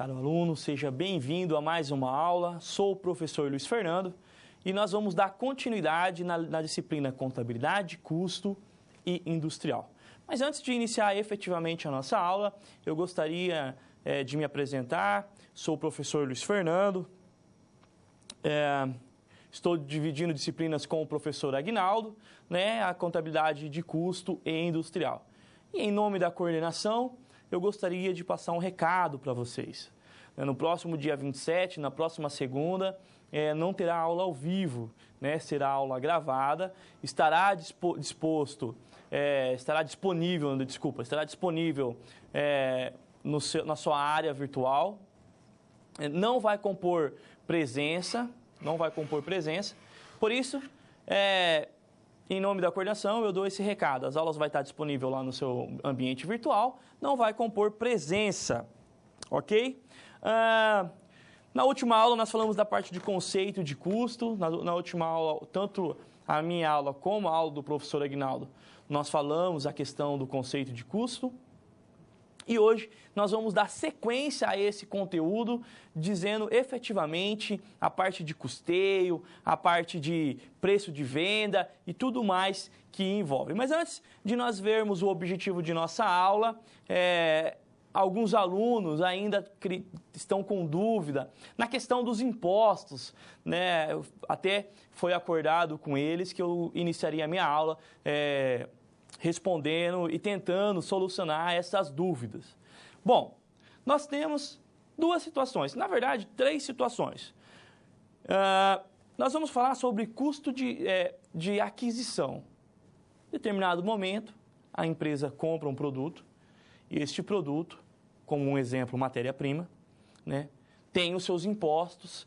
caro aluno, seja bem-vindo a mais uma aula. Sou o professor Luiz Fernando e nós vamos dar continuidade na disciplina Contabilidade, Custo e Industrial. Mas antes de iniciar efetivamente a nossa aula, eu gostaria de me apresentar. Sou o professor Luiz Fernando, estou dividindo disciplinas com o professor Aguinaldo, a Contabilidade de Custo e Industrial. E em nome da coordenação, eu gostaria de passar um recado para vocês. No próximo dia 27, na próxima segunda, não terá aula ao vivo, será aula gravada, estará disponível na sua área virtual, não vai compor presença, por isso, em nome da coordenação, eu dou esse recado. As aulas vão estar disponíveis lá no seu ambiente virtual, não vai compor presença, ok? Na última aula, nós falamos da parte de conceito de custo. Na última aula, tanto a minha aula como a aula do professor Aguinaldo, nós falamos a questão do conceito de custo. E hoje nós vamos dar sequência a esse conteúdo, dizendo efetivamente a parte de custeio, a parte de preço de venda e tudo mais que envolve. Mas antes de nós vermos o objetivo de nossa aula, alguns alunos ainda estão com dúvida na questão dos impostos, Até foi acordado com eles que eu iniciaria a minha aula respondendo e tentando solucionar essas dúvidas. Bom, nós temos duas situações, na verdade, três situações. Nós vamos falar sobre custo de aquisição. Em determinado momento, a empresa compra um produto e este produto, como um exemplo, matéria-prima, tem os seus impostos,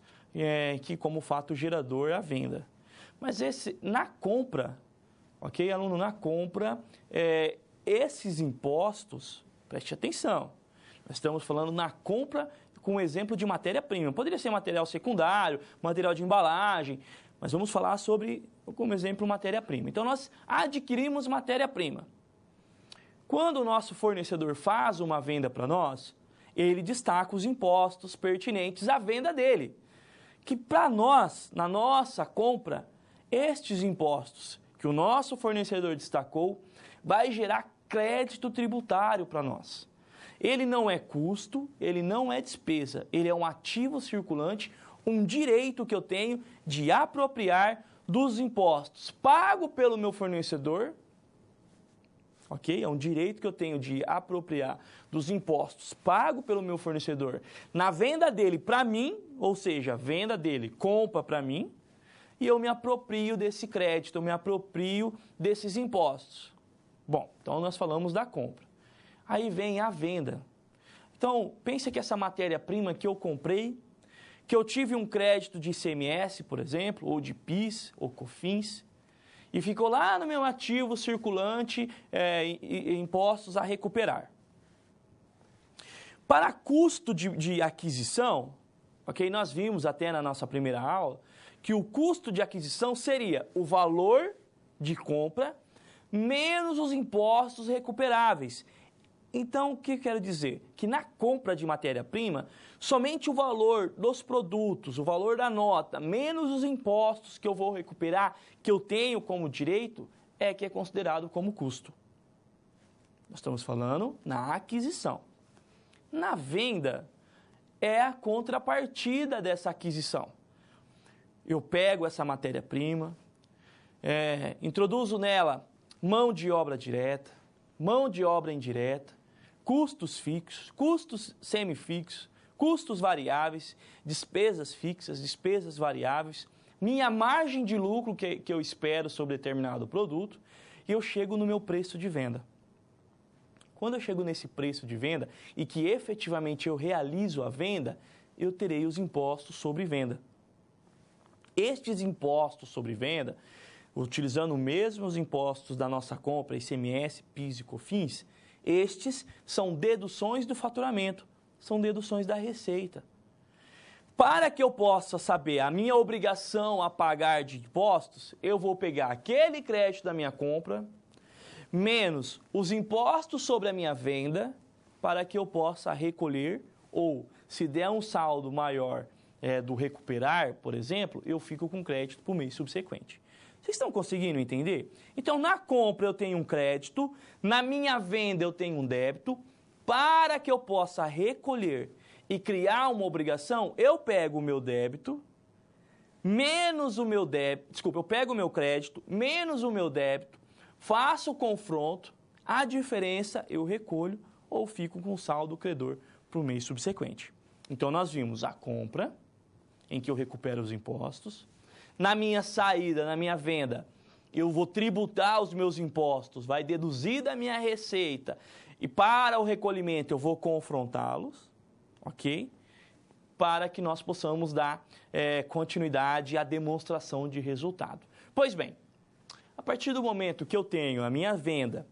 que como fato gerador a venda. Mas na compra, ok, aluno, na compra, esses impostos, preste atenção, nós estamos falando na compra com um exemplo de matéria-prima. Poderia ser material secundário, material de embalagem, mas vamos falar sobre, como exemplo, matéria-prima. Então, nós adquirimos matéria-prima. Quando o nosso fornecedor faz uma venda para nós, ele destaca os impostos pertinentes à venda dele. Que para nós, na nossa compra, estes impostos que o nosso fornecedor destacou vai gerar crédito tributário para nós. Ele não é custo, ele não é despesa, ele é um ativo circulante, um direito que eu tenho de apropriar dos impostos pago pelo meu fornecedor. Ok? É um direito que eu tenho de apropriar dos impostos pagos pelo meu fornecedor na venda dele para mim, ou seja, a venda dele compra para mim, e eu me aproprio desse crédito, eu me aproprio desses impostos. Bom, então nós falamos da compra. Aí vem a venda. Então, pense que essa matéria-prima que eu comprei, que eu tive um crédito de ICMS, por exemplo, ou de PIS, ou COFINS, e ficou lá no meu ativo circulante, impostos a recuperar. Para custo de aquisição, ok, nós vimos até na nossa primeira aula, que o custo de aquisição seria o valor de compra menos os impostos recuperáveis. Então, o que eu quero dizer? Que na compra de matéria-prima, somente o valor dos produtos, o valor da nota, menos os impostos que eu vou recuperar, que eu tenho como direito, que é considerado como custo. Nós estamos falando na aquisição. Na venda, é a contrapartida dessa aquisição. Eu pego essa matéria-prima, introduzo nela mão de obra direta, mão de obra indireta, custos fixos, custos semifixos, custos variáveis, despesas fixas, despesas variáveis, minha margem de lucro que eu espero sobre determinado produto, e eu chego no meu preço de venda. Quando eu chego nesse preço de venda e que efetivamente eu realizo a venda, eu terei os impostos sobre venda. Estes impostos sobre venda, utilizando os mesmos impostos da nossa compra, ICMS, PIS e COFINS, estes são deduções do faturamento, são deduções da receita. Para que eu possa saber a minha obrigação a pagar de impostos, eu vou pegar aquele crédito da minha compra, menos os impostos sobre a minha venda, para que eu possa recolher ou se der um saldo maior do recuperar, por exemplo, eu fico com crédito para o mês subsequente. Vocês estão conseguindo entender? Então, na compra eu tenho um crédito, na minha venda eu tenho um débito. Para que eu possa recolher e criar uma obrigação, eu pego o meu débito, menos o meu débito, desculpa, eu pego o meu crédito, menos o meu débito, faço o confronto, a diferença eu recolho ou fico com o saldo credor para o mês subsequente. Então, nós vimos a compra, em que eu recupero os impostos. Na minha saída, na minha venda, eu vou tributar os meus impostos, vai deduzir da minha receita e para o recolhimento eu vou confrontá-los, ok? Para que nós possamos dar continuidade à demonstração de resultado. Pois bem, a partir do momento que eu tenho a minha venda,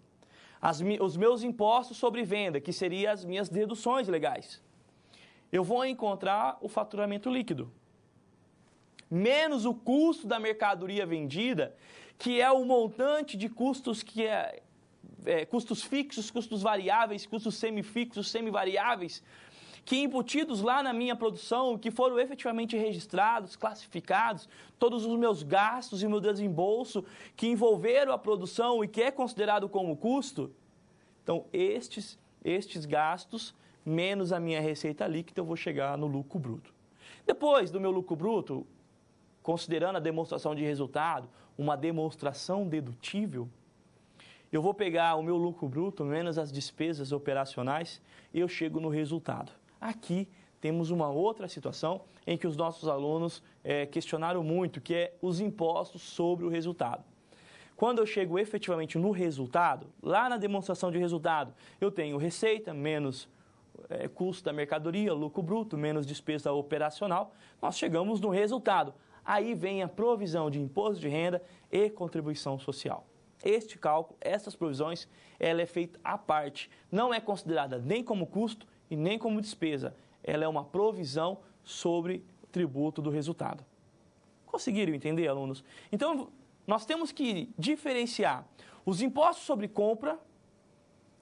os meus impostos sobre venda, que seriam as minhas deduções legais, eu vou encontrar o faturamento líquido, menos o custo da mercadoria vendida, que é o montante de custos que custos fixos, custos variáveis, custos semifixos, semivariáveis, que embutidos lá na minha produção, que foram efetivamente registrados, classificados, todos os meus gastos e meu desembolso que envolveram a produção e que é considerado como custo. Então, estes gastos, menos a minha receita líquida, eu vou chegar no lucro bruto. Depois do meu lucro bruto, considerando a demonstração de resultado, uma demonstração dedutível, eu vou pegar o meu lucro bruto menos as despesas operacionais e eu chego no resultado. Aqui temos uma outra situação em que os nossos alunos questionaram muito, que é os impostos sobre o resultado. Quando eu chego efetivamente no resultado, lá na demonstração de resultado, eu tenho receita menos custo da mercadoria, lucro bruto, menos despesa operacional, nós chegamos no resultado. Aí vem a provisão de imposto de renda e contribuição social. Este cálculo, essas provisões, ela é feita à parte. Não é considerada nem como custo e nem como despesa. Ela é uma provisão sobre o tributo do resultado. Conseguiram entender, alunos? Então, nós temos que diferenciar os impostos sobre compra,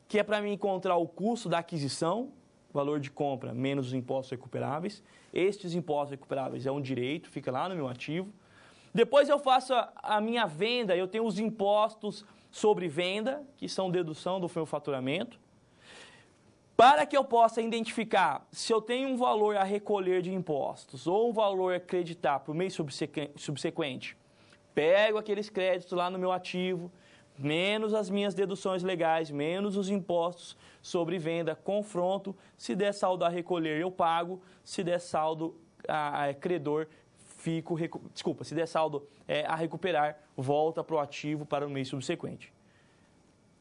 que é para mim encontrar o custo da aquisição, valor de compra menos os impostos recuperáveis. Estes impostos recuperáveis é um direito, fica lá no meu ativo. Depois eu faço a minha venda, eu tenho os impostos sobre venda, que são dedução do meu faturamento. Para que eu possa identificar se eu tenho um valor a recolher de impostos ou um valor a acreditar para o mês subsequente, pego aqueles créditos lá no meu ativo, menos as minhas deduções legais, menos os impostos sobre venda, confronto, se der saldo a recolher eu pago, se der saldo a credor, se der saldo a recuperar, volta para o ativo para o mês subsequente.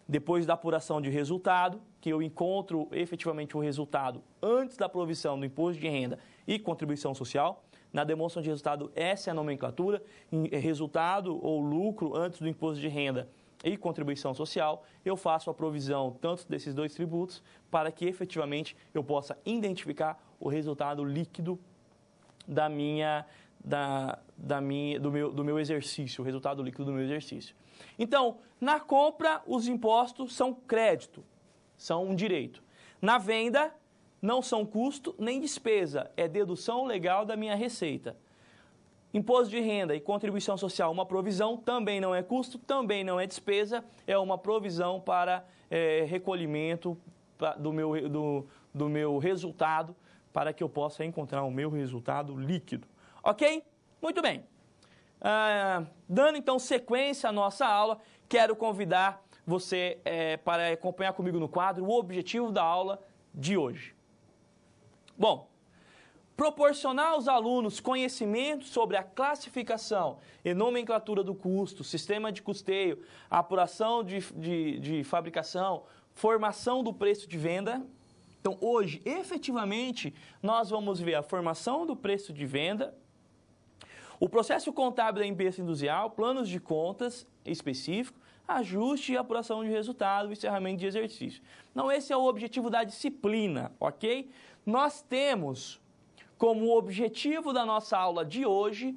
Depois da apuração de resultado, que eu encontro efetivamente o resultado antes da provisão do imposto de renda e contribuição social, na demonstração de resultado, essa é a nomenclatura, resultado ou lucro antes do imposto de renda e contribuição social, eu faço a provisão tanto desses dois tributos para que efetivamente eu possa identificar o resultado líquido do meu exercício, o resultado líquido do meu exercício. Então, na compra, os impostos são crédito, são um direito. Na venda, não são custo nem despesa, é dedução legal da minha receita. Imposto de renda e contribuição social, uma provisão, também não é custo, também não é despesa, é uma provisão para recolhimento do meu resultado, para que eu possa encontrar o meu resultado líquido. Ok? Muito bem. Dando então sequência à nossa aula, quero convidar você para acompanhar comigo no quadro o objetivo da aula de hoje. Bom, proporcionar aos alunos conhecimento sobre a classificação e nomenclatura do custo, sistema de custeio, apuração de fabricação, formação do preço de venda. Então, hoje, efetivamente, nós vamos ver a formação do preço de venda, o processo contábil da empresa industrial, planos de contas específico, ajuste e apuração de resultado, encerramento de exercício. Então, esse é o objetivo da disciplina, ok? Nós temos como objetivo da nossa aula de hoje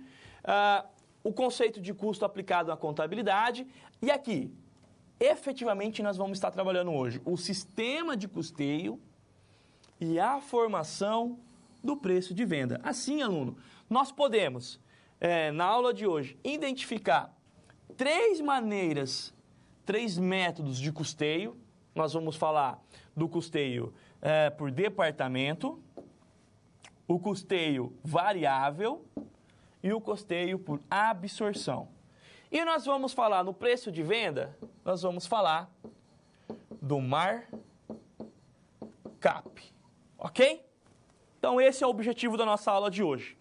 o conceito de custo aplicado na contabilidade. E aqui, efetivamente, nós vamos estar trabalhando hoje o sistema de custeio e a formação do preço de venda. Assim, aluno, nós podemos, na aula de hoje, identificar três métodos de custeio. Nós vamos falar do custeio por departamento, o custeio variável e o custeio por absorção. E nós vamos falar no preço de venda, nós vamos falar do markup, ok? Então esse é o objetivo da nossa aula de hoje.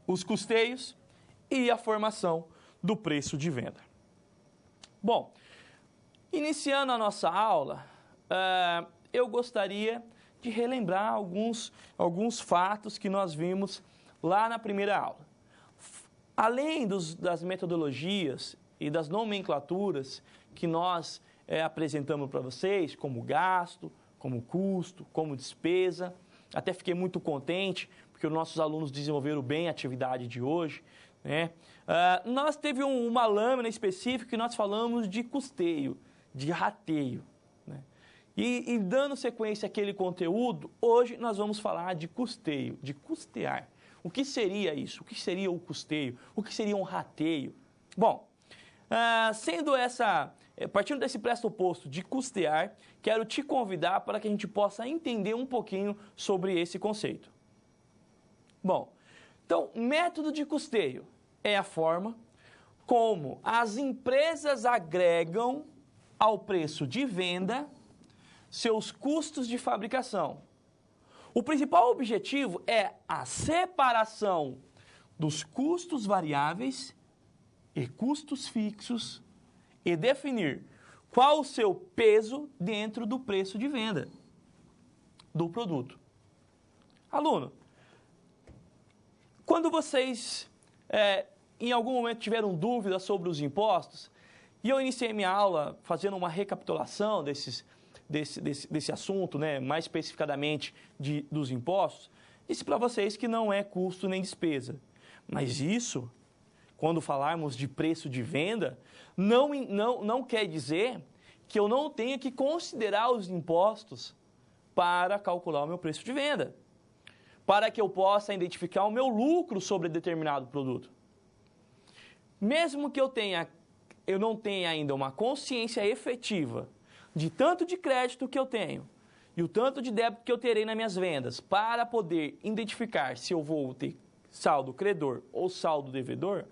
Os custeios e a formação do preço de venda. Bom, iniciando a nossa aula, eu gostaria de relembrar alguns fatos que nós vimos lá na primeira aula. Além das metodologias e das nomenclaturas que nós apresentamos para vocês, como gasto, como custo, como despesa, até fiquei muito contente, porque os nossos alunos desenvolveram bem a atividade de hoje, né? Nós teve uma lâmina específica que nós falamos de custeio, de rateio, né? E dando sequência àquele conteúdo, hoje nós vamos falar de custeio, de custear. O que seria isso? O que seria o custeio? O que seria um rateio? Bom, partindo desse pressuposto de custear, quero te convidar para que a gente possa entender um pouquinho sobre esse conceito. Bom, então, método de custeio é a forma como as empresas agregam ao preço de venda seus custos de fabricação. O principal objetivo é a separação dos custos variáveis e custos fixos e definir qual o seu peso dentro do preço de venda do produto. Aluno, quando vocês em algum momento tiveram dúvidas sobre os impostos, e eu iniciei minha aula fazendo uma recapitulação desse assunto, né, mais especificadamente dos impostos, disse para vocês que não é custo nem despesa. Mas isso, quando falarmos de preço de venda, não quer dizer que eu não tenha que considerar os impostos para calcular o meu preço de venda, para que eu possa identificar o meu lucro sobre determinado produto. Mesmo que eu não tenha ainda uma consciência efetiva de tanto de crédito que eu tenho e o tanto de débito que eu terei nas minhas vendas para poder identificar se eu vou ter saldo credor ou saldo devedor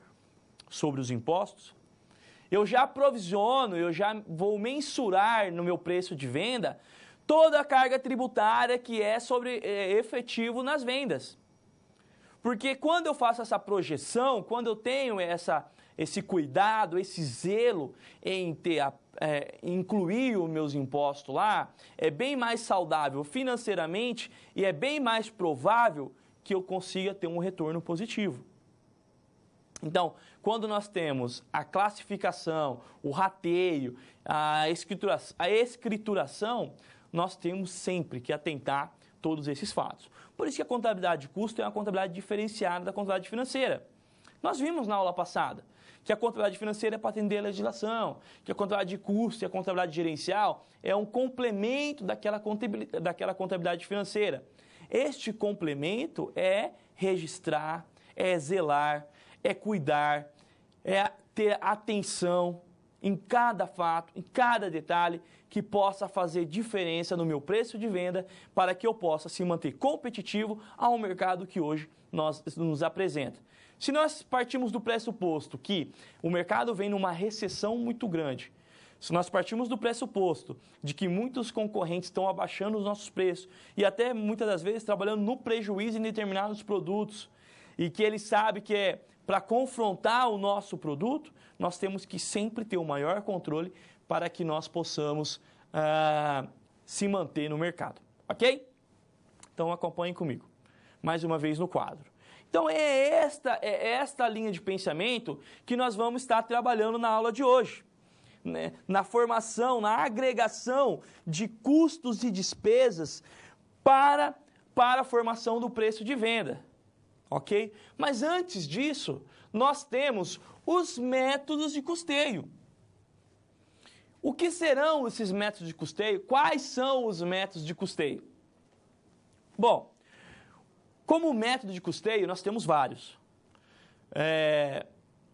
sobre os impostos, eu já provisiono, eu já vou mensurar no meu preço de venda toda a carga tributária que é sobre efetivo nas vendas. Porque quando eu faço essa projeção, quando eu tenho esse cuidado, esse zelo em incluir os meus impostos lá, é bem mais saudável financeiramente e é bem mais provável que eu consiga ter um retorno positivo. Então, quando nós temos a classificação, o rateio, a escrituração, nós temos sempre que atentar todos esses fatos. Por isso que a contabilidade de custo é uma contabilidade diferenciada da contabilidade financeira. Nós vimos na aula passada que a contabilidade financeira é para atender a legislação, que a contabilidade de custo e a contabilidade gerencial é um complemento daquela contabilidade financeira. Este complemento é registrar, é zelar, é cuidar, é ter atenção em cada fato, em cada detalhe que possa fazer diferença no meu preço de venda para que eu possa se manter competitivo ao mercado que hoje nos apresenta. Se nós partimos do pressuposto que o mercado vem numa recessão muito grande, se nós partimos do pressuposto de que muitos concorrentes estão abaixando os nossos preços e até muitas das vezes trabalhando no prejuízo em determinados produtos e que ele sabe que é para confrontar o nosso produto, nós temos que sempre ter o maior controle para que nós possamos se manter no mercado, ok? Então acompanhem comigo, mais uma vez no quadro. Então é esta linha de pensamento que nós vamos estar trabalhando na aula de hoje, né? Na formação, na agregação de custos e despesas para a formação do preço de venda, ok? Mas antes disso, nós temos os métodos de custeio. O que serão esses métodos de custeio? Quais são os métodos de custeio? Bom, como método de custeio, nós temos vários.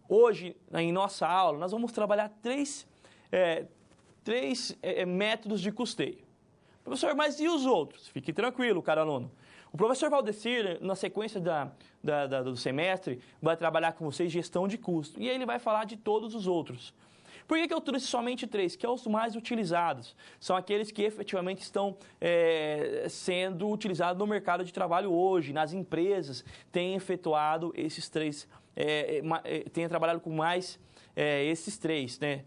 Hoje, em nossa aula, nós vamos trabalhar três métodos de custeio. Professor, mas e os outros? Fique tranquilo, caro aluno. O professor Valdecir, na sequência do semestre, vai trabalhar com vocês gestão de custo. E ele vai falar de todos os outros. Por que eu trouxe somente três? Que são os mais utilizados. São aqueles que efetivamente estão sendo utilizados no mercado de trabalho hoje. Nas empresas, têm efetuado esses três, têm trabalhado com mais esses três, né?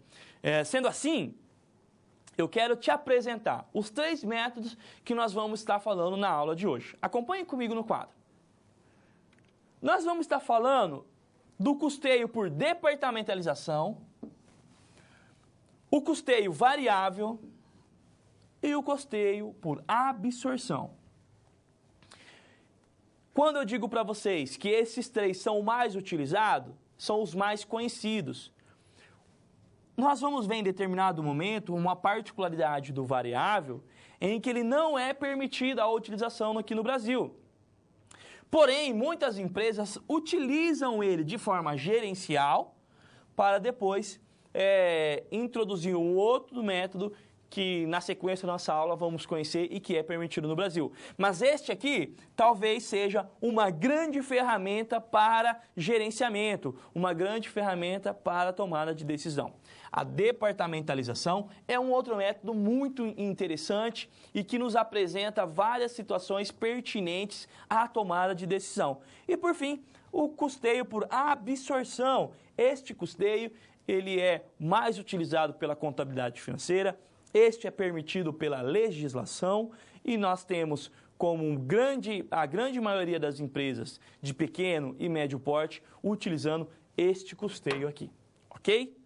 Sendo assim, eu quero te apresentar os três métodos que nós vamos estar falando na aula de hoje. Acompanhe comigo no quadro. Nós vamos estar falando do custeio por departamentalização, o custeio variável e o custeio por absorção. Quando eu digo para vocês que esses três são os mais utilizados, são os mais conhecidos. Nós vamos ver em determinado momento uma particularidade do variável em que ele não é permitida a utilização aqui no Brasil. Porém, muitas empresas utilizam ele de forma gerencial para depois introduzir um outro método que na sequência da nossa aula vamos conhecer e que é permitido no Brasil. Mas este aqui talvez seja uma grande ferramenta para gerenciamento, uma grande ferramenta para tomada de decisão. A departamentalização é um outro método muito interessante e que nos apresenta várias situações pertinentes à tomada de decisão. E por fim, o custeio por absorção. Este custeio ele é mais utilizado pela contabilidade financeira. Este é permitido pela legislação e nós temos como a grande maioria das empresas de pequeno e médio porte utilizando este custeio aqui, ok?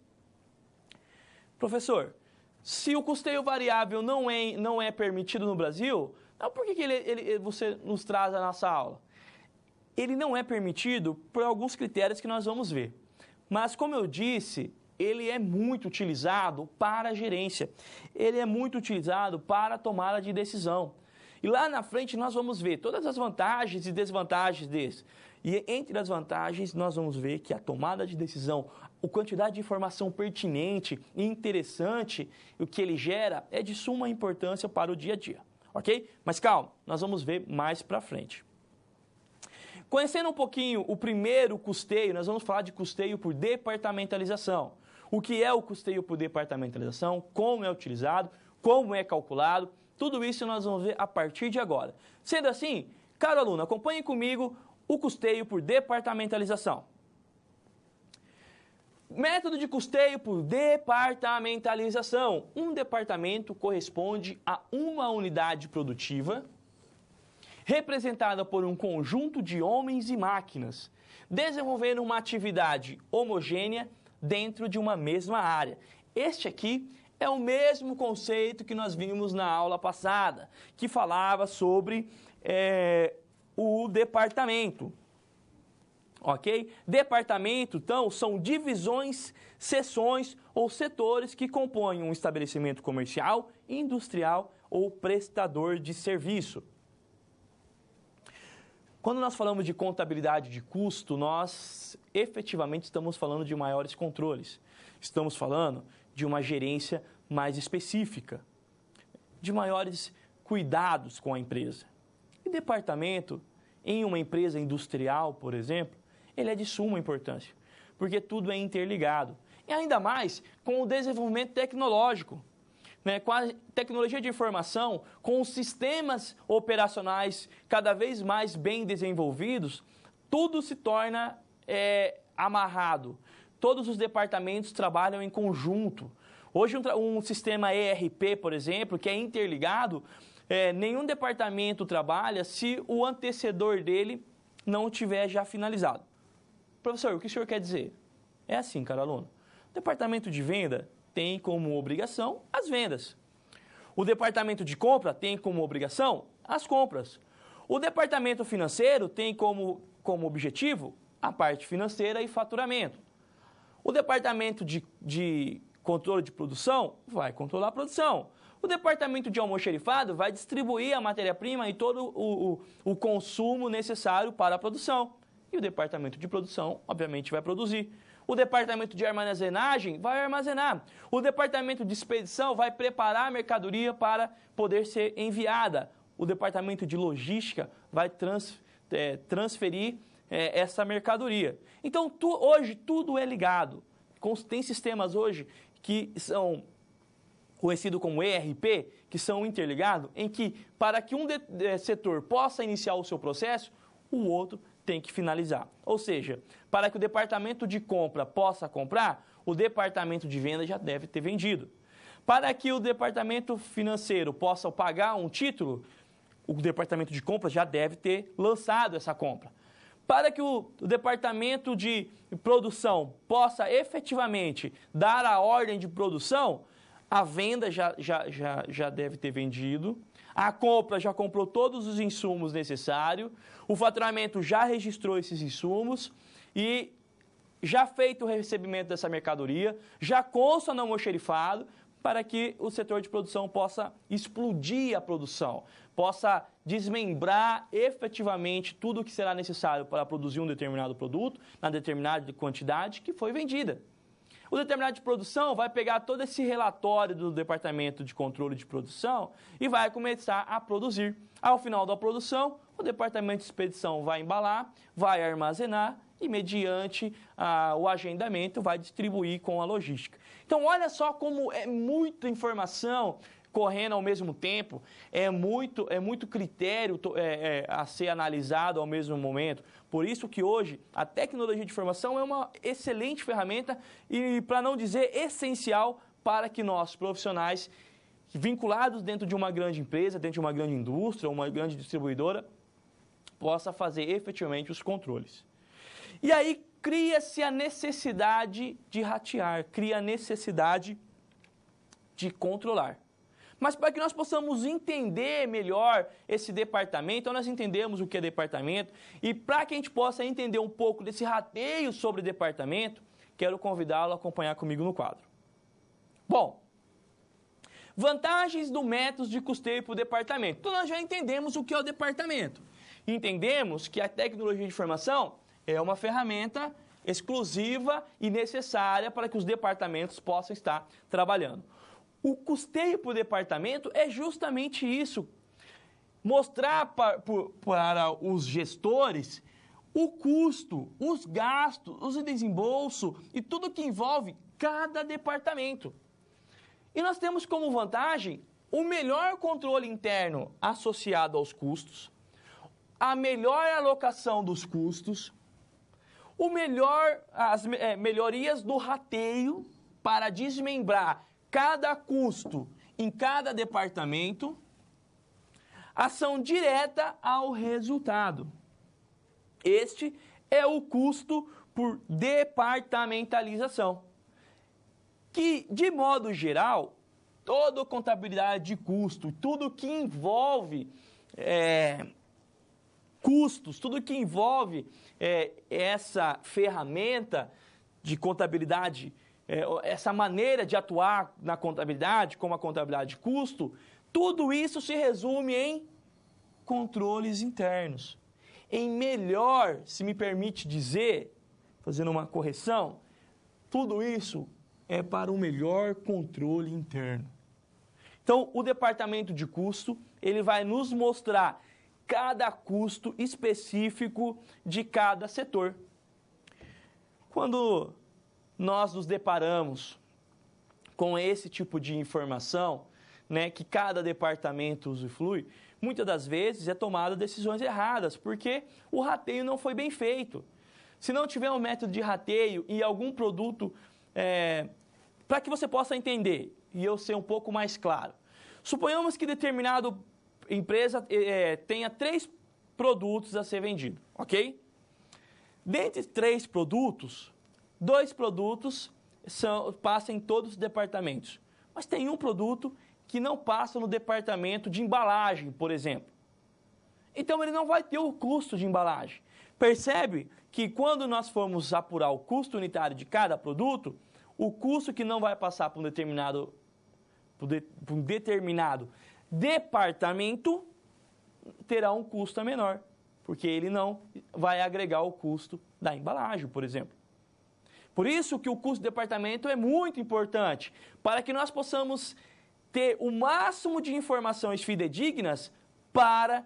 Professor, se o custeio variável não é permitido no Brasil, por que você nos traz a nossa aula? Ele não é permitido por alguns critérios que nós vamos ver. Mas, como eu disse, ele é muito utilizado para a gerência. Ele é muito utilizado para a tomada de decisão. E lá na frente nós vamos ver todas as vantagens e desvantagens desse. E entre as vantagens nós vamos ver que a tomada de decisão, a quantidade de informação pertinente e interessante, o que ele gera é de suma importância para o dia a dia. Ok? Mas calma, nós vamos ver mais para frente. Conhecendo um pouquinho o primeiro custeio, nós vamos falar de custeio por departamentalização. O que é o custeio por departamentalização, como é utilizado, como é calculado, tudo isso nós vamos ver a partir de agora. Sendo assim, caro aluno, acompanhe comigo o custeio por departamentalização. Método de custeio por departamentalização. Um departamento corresponde a uma unidade produtiva representada por um conjunto de homens e máquinas, desenvolvendo uma atividade homogênea dentro de uma mesma área. Este aqui é o mesmo conceito que nós vimos na aula passada, que falava sobre o departamento. Ok? Departamento, então, são divisões, seções ou setores que compõem um estabelecimento comercial, industrial ou prestador de serviço. Quando nós falamos de contabilidade de custo, nós efetivamente estamos falando de maiores controles. Estamos falando de uma gerência mais específica, de maiores cuidados com a empresa. E departamento, em uma empresa industrial, por exemplo, ele é de suma importância, porque tudo é interligado. E ainda mais com o desenvolvimento tecnológico, né? Com a tecnologia de informação, com os sistemas operacionais cada vez mais bem desenvolvidos, tudo se torna amarrado. Todos os departamentos trabalham em conjunto. Hoje um sistema ERP, por exemplo, que é interligado, nenhum departamento trabalha se o antecessor dele não tiver já finalizado. Professor, o que o senhor quer dizer? É assim, caro aluno. O departamento de venda tem como obrigação as vendas. O departamento de compra tem como obrigação as compras. O departamento financeiro tem como objetivo a parte financeira e faturamento. O departamento de controle de produção vai controlar a produção. O departamento de almoxarifado vai distribuir a matéria-prima e todo o consumo necessário para a produção. E o departamento de produção, obviamente, vai produzir. O departamento de armazenagem vai armazenar. O departamento de expedição vai preparar a mercadoria para poder ser enviada. O departamento de logística vai transferir essa mercadoria. Então, hoje, tudo é ligado. Tem sistemas hoje que são conhecidos como ERP, que são interligados, em que, para que um setor possa iniciar o seu processo, o outro tem que finalizar. Ou seja, para que o departamento de compra possa comprar, o departamento de venda já deve ter vendido. Para que o departamento financeiro possa pagar um título, o departamento de compra já deve ter lançado essa compra. Para que o departamento de produção possa efetivamente dar a ordem de produção, a venda já deve ter vendido, a compra já comprou todos os insumos necessários, o faturamento já registrou esses insumos e já feito o recebimento dessa mercadoria, já consta no almoxarifado, para que o setor de produção possa explodir a produção, possa desmembrar efetivamente tudo o que será necessário para produzir um determinado produto, na determinada quantidade que foi vendida. O determinado de produção vai pegar todo esse relatório do departamento de controle de produção e vai começar a produzir. Ao final da produção, o departamento de expedição vai embalar, vai armazenar e, mediante o agendamento, vai distribuir com a logística. Então, olha só como é muita informação correndo ao mesmo tempo, é muito critério a ser analisado ao mesmo momento. Por isso que hoje a tecnologia de informação é uma excelente ferramenta e, para não dizer essencial, para que nós, profissionais vinculados dentro de uma grande empresa, dentro de uma grande indústria, uma grande distribuidora, possa fazer efetivamente os controles. E aí cria-se a necessidade de ratear, cria a necessidade de controlar. Mas para que nós possamos entender melhor esse departamento, então nós entendemos o que é departamento, e para que a gente possa entender um pouco desse rateio sobre departamento, quero convidá-lo a acompanhar comigo no quadro. Bom, vantagens do método de custeio para o departamento. Então nós já entendemos o que é o departamento. Entendemos que a tecnologia de informação é uma ferramenta exclusiva e necessária para que os departamentos possam estar trabalhando. O custeio para o departamento é justamente isso, mostrar para os gestores o custo, os gastos, os desembolsos e tudo que envolve cada departamento. E nós temos como vantagem o melhor controle interno associado aos custos, a melhor alocação dos custos, as melhorias do rateio para desmembrar cada custo em cada departamento, ação direta ao resultado. Este é o custo por departamentalização, que, de modo geral, toda contabilidade de custo, tudo que envolve custos, tudo que envolve essa ferramenta de contabilidade, essa maneira de atuar na contabilidade, como a contabilidade de custo, tudo isso se resume em controles internos. Em melhor, se me permite dizer, fazendo uma correção, tudo isso é para um melhor controle interno. Então, o departamento de custo, ele vai nos mostrar cada custo específico de cada setor. Quando nós nos deparamos com esse tipo de informação, né, que cada departamento usufrui, muitas das vezes é tomada decisões erradas, porque o rateio não foi bem feito. Se não tiver um método de rateio e algum produto, para que você possa entender e eu ser um pouco mais claro, suponhamos que determinada empresa tenha 3 produtos a ser vendido, ok? Dentre 3 produtos, 2 produtos passam em todos os departamentos, mas tem um produto que não passa no departamento de embalagem, por exemplo. Então, ele não vai ter o custo de embalagem. Percebe que quando nós formos apurar o custo unitário de cada produto, o custo que não vai passar por um determinado departamento terá um custo menor, porque ele não vai agregar o custo da embalagem, por exemplo. Por isso que o custo do departamento é muito importante, para que nós possamos ter o máximo de informações fidedignas para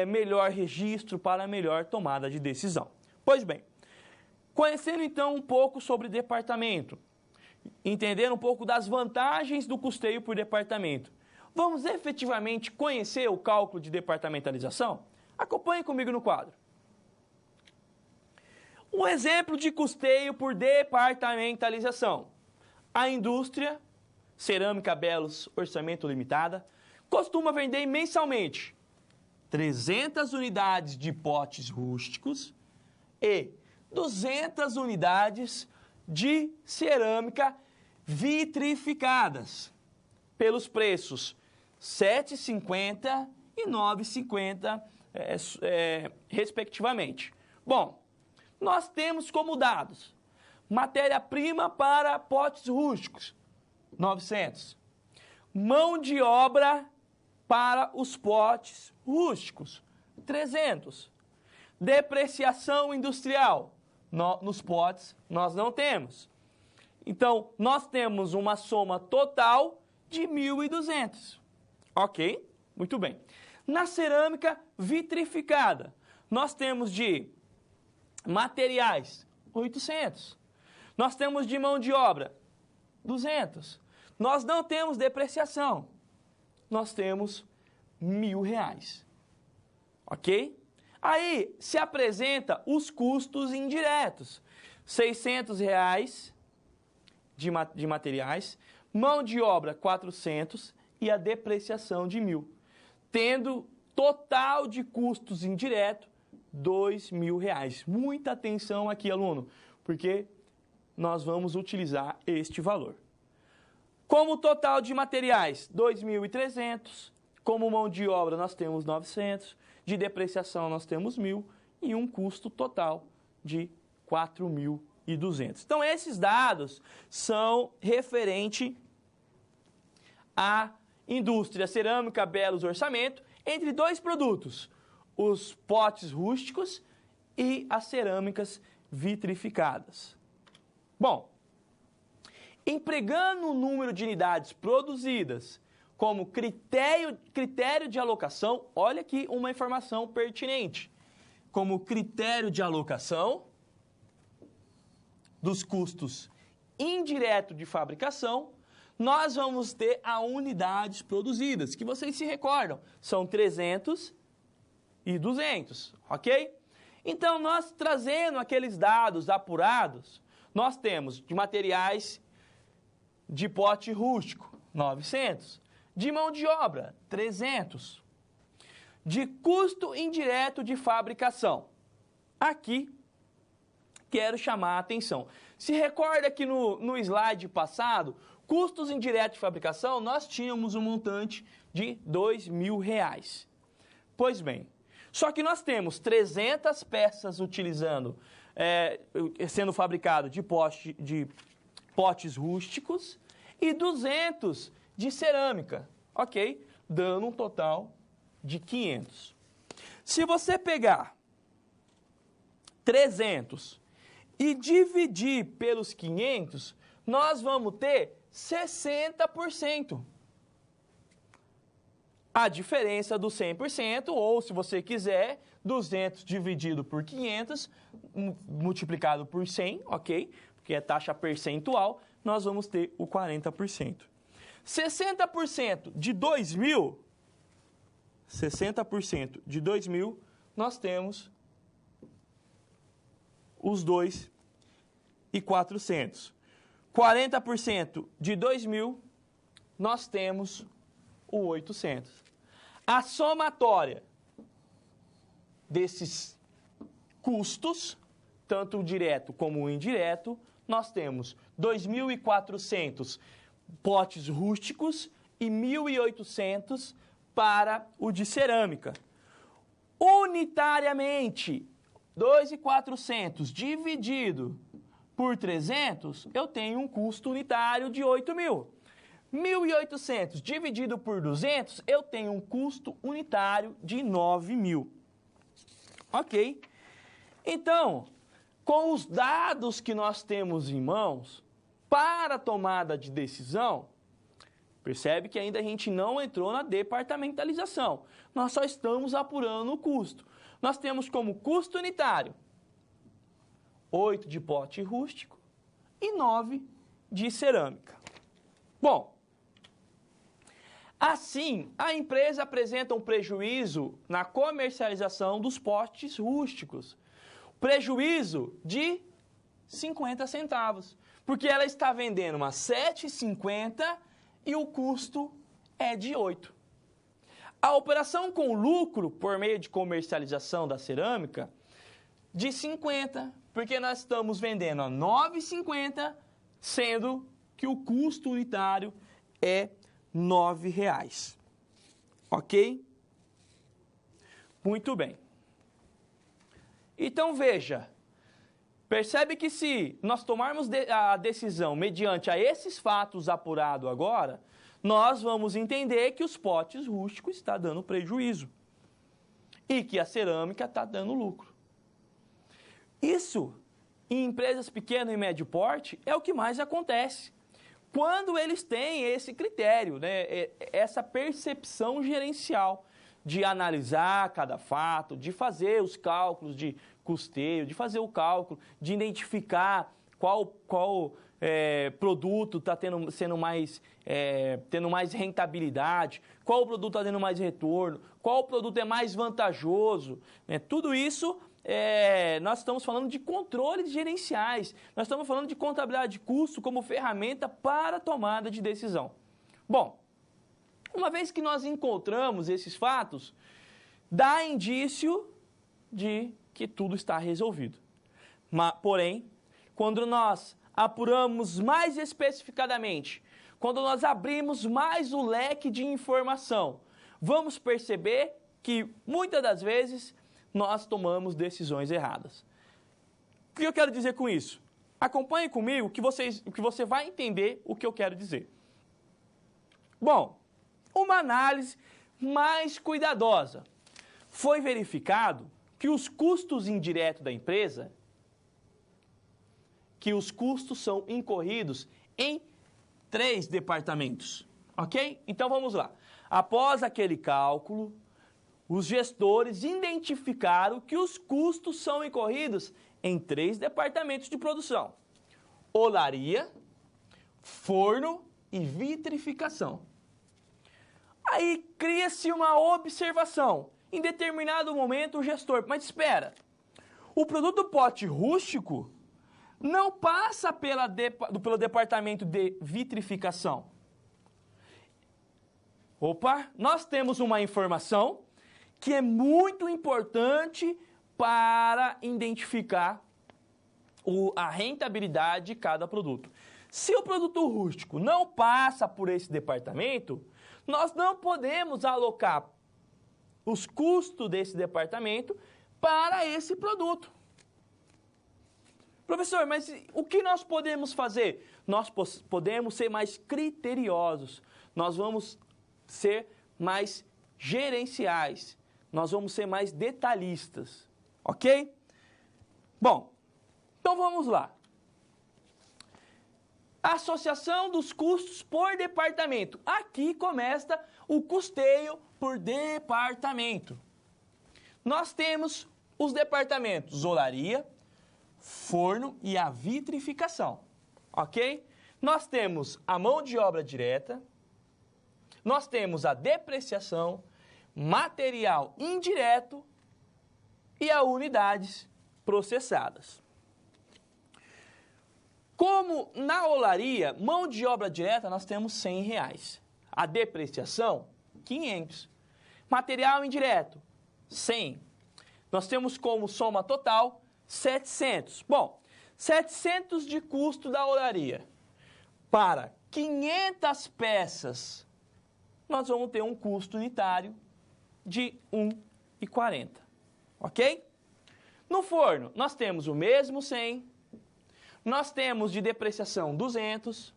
melhor registro, para melhor tomada de decisão. Pois bem, conhecendo então um pouco sobre departamento, entendendo um pouco das vantagens do custeio por departamento, vamos efetivamente conhecer o cálculo de departamentalização? Acompanhe comigo no quadro. Um exemplo de custeio por departamentalização. A indústria Cerâmica Belos Orçamento Limitada costuma vender mensalmente 300 unidades de potes rústicos e 200 unidades de cerâmica vitrificadas pelos preços R$ 7,50 e R$ 9,50, respectivamente. Bom, nós temos como dados matéria-prima para potes rústicos, 900. Mão de obra para os potes rústicos, 300. Depreciação industrial nos potes nós não temos. Então, nós temos uma soma total de 1.200. Ok? Muito bem. Na cerâmica vitrificada, nós temos de materiais, 800. Nós temos de mão de obra, 200. Nós não temos depreciação. Nós temos R$ 1.000. Ok? Aí se apresenta os custos indiretos. R$ 600 de materiais, mão de obra 400 e a depreciação de 1.000. Tendo total de custos indiretos R$ 2.000. Muita atenção aqui, aluno, porque nós vamos utilizar este valor. Como total de materiais, 2.300. Como mão de obra, nós temos 900. De depreciação, nós temos 1.000. E um custo total de 4.200. Então, esses dados são referentes à indústria Cerâmica Belos Orçamento entre dois produtos, os potes rústicos e as cerâmicas vitrificadas. Bom, empregando o número de unidades produzidas como critério de alocação, olha aqui uma informação pertinente. Como critério de alocação dos custos indiretos de fabricação, nós vamos ter as unidades produzidas, que vocês se recordam, são 300 e 200, ok? Então, nós trazendo aqueles dados apurados, nós temos de materiais de pote rústico, 900. De mão de obra, 300. De custo indireto de fabricação. Aqui, quero chamar a atenção. Se recorda que no slide passado, custos indiretos de fabricação, nós tínhamos um montante de R$ 2.000. Pois bem, só que nós temos 300 peças sendo fabricado de potes rústicos e 200 de cerâmica, ok? Dando um total de 500. Se você pegar 300 e dividir pelos 500, nós vamos ter 60%. A diferença do 100%, ou se você quiser, 200 dividido por 500, multiplicado por 100, ok? Porque é taxa percentual, nós vamos ter o 40%. 60% de 2.000, 60% de 2.000, nós temos os 2.400. 40% de 2.000, nós temos o 800. A somatória desses custos, tanto o direto como o indireto, nós temos 2.400 potes rústicos e 1.800 para o de cerâmica. Unitariamente, 2.400 dividido por 300, eu tenho um custo unitário de 8.000. 1.800 dividido por 200, eu tenho um custo unitário de 9.000. Ok? Então, com os dados que nós temos em mãos, para a tomada de decisão, percebe que ainda a gente não entrou na departamentalização. Nós só estamos apurando o custo. Nós temos como custo unitário 8 de pote rústico e 9 de cerâmica. Bom, assim, a empresa apresenta um prejuízo na comercialização dos potes rústicos. Prejuízo de 50 centavos, porque ela está vendendo uma 7,50 e o custo é de 8. A operação com lucro por meio de comercialização da cerâmica de 50, porque nós estamos vendendo a 9,50, sendo que o custo unitário é R$ 9,00. Ok? Muito bem. Então veja, percebe que se nós tomarmos a decisão mediante a esses fatos apurados agora, nós vamos entender que os potes rústicos estão dando prejuízo e que a cerâmica está dando lucro. Isso, em empresas pequeno e médio porte, é o que mais acontece. Quando eles têm esse critério, né, essa percepção gerencial de analisar cada fato, de fazer os cálculos de custeio, de fazer o cálculo, de identificar qual produto está tendo mais rentabilidade, qual produto está tendo mais retorno, qual produto é mais vantajoso. Né? Tudo isso, nós estamos falando de controles gerenciais, nós estamos falando de contabilidade de custo como ferramenta para a tomada de decisão. Bom, uma vez que nós encontramos esses fatos, dá indício de que tudo está resolvido. Porém, quando nós apuramos mais especificadamente, quando nós abrimos mais o leque de informação, vamos perceber que, muitas das vezes, nós tomamos decisões erradas. O que eu quero dizer com isso? Acompanhe comigo que você vai entender o que eu quero dizer. Bom, uma análise mais cuidadosa. Foi verificado que os custos indiretos da empresa, que os custos são incorridos em 3 departamentos, ok? Então vamos lá. Após aquele cálculo, os gestores identificaram que os custos são incorridos em 3 departamentos de produção: olaria, forno e vitrificação. Aí cria-se uma observação. Em determinado momento o gestor, mas espera, o produto pote rústico não passa pelo departamento de vitrificação. Opa, nós temos uma informação que é muito importante para identificar a rentabilidade de cada produto. Se o produto rústico não passa por esse departamento, nós não podemos alocar os custos desse departamento para esse produto. Professor, mas o que nós podemos fazer? Nós podemos ser mais criteriosos, nós vamos ser mais gerenciais, nós vamos ser mais detalhistas, ok? Bom, então vamos lá. Associação dos custos por departamento. Aqui começa o custeio por departamento. Nós temos os departamentos olaria, forno e a vitrificação, ok? Nós temos a mão de obra direta, nós temos a depreciação, material indireto e as unidades processadas. Como na olaria, mão de obra direta, nós temos R$ 100. A depreciação, 500. Material indireto, 100. Nós temos como soma total 700. Bom, 700 de custo da olaria. Para 500 peças, nós vamos ter um custo unitário de R$ 1,40. Ok? No forno, nós temos o mesmo 100. Nós temos de depreciação 200,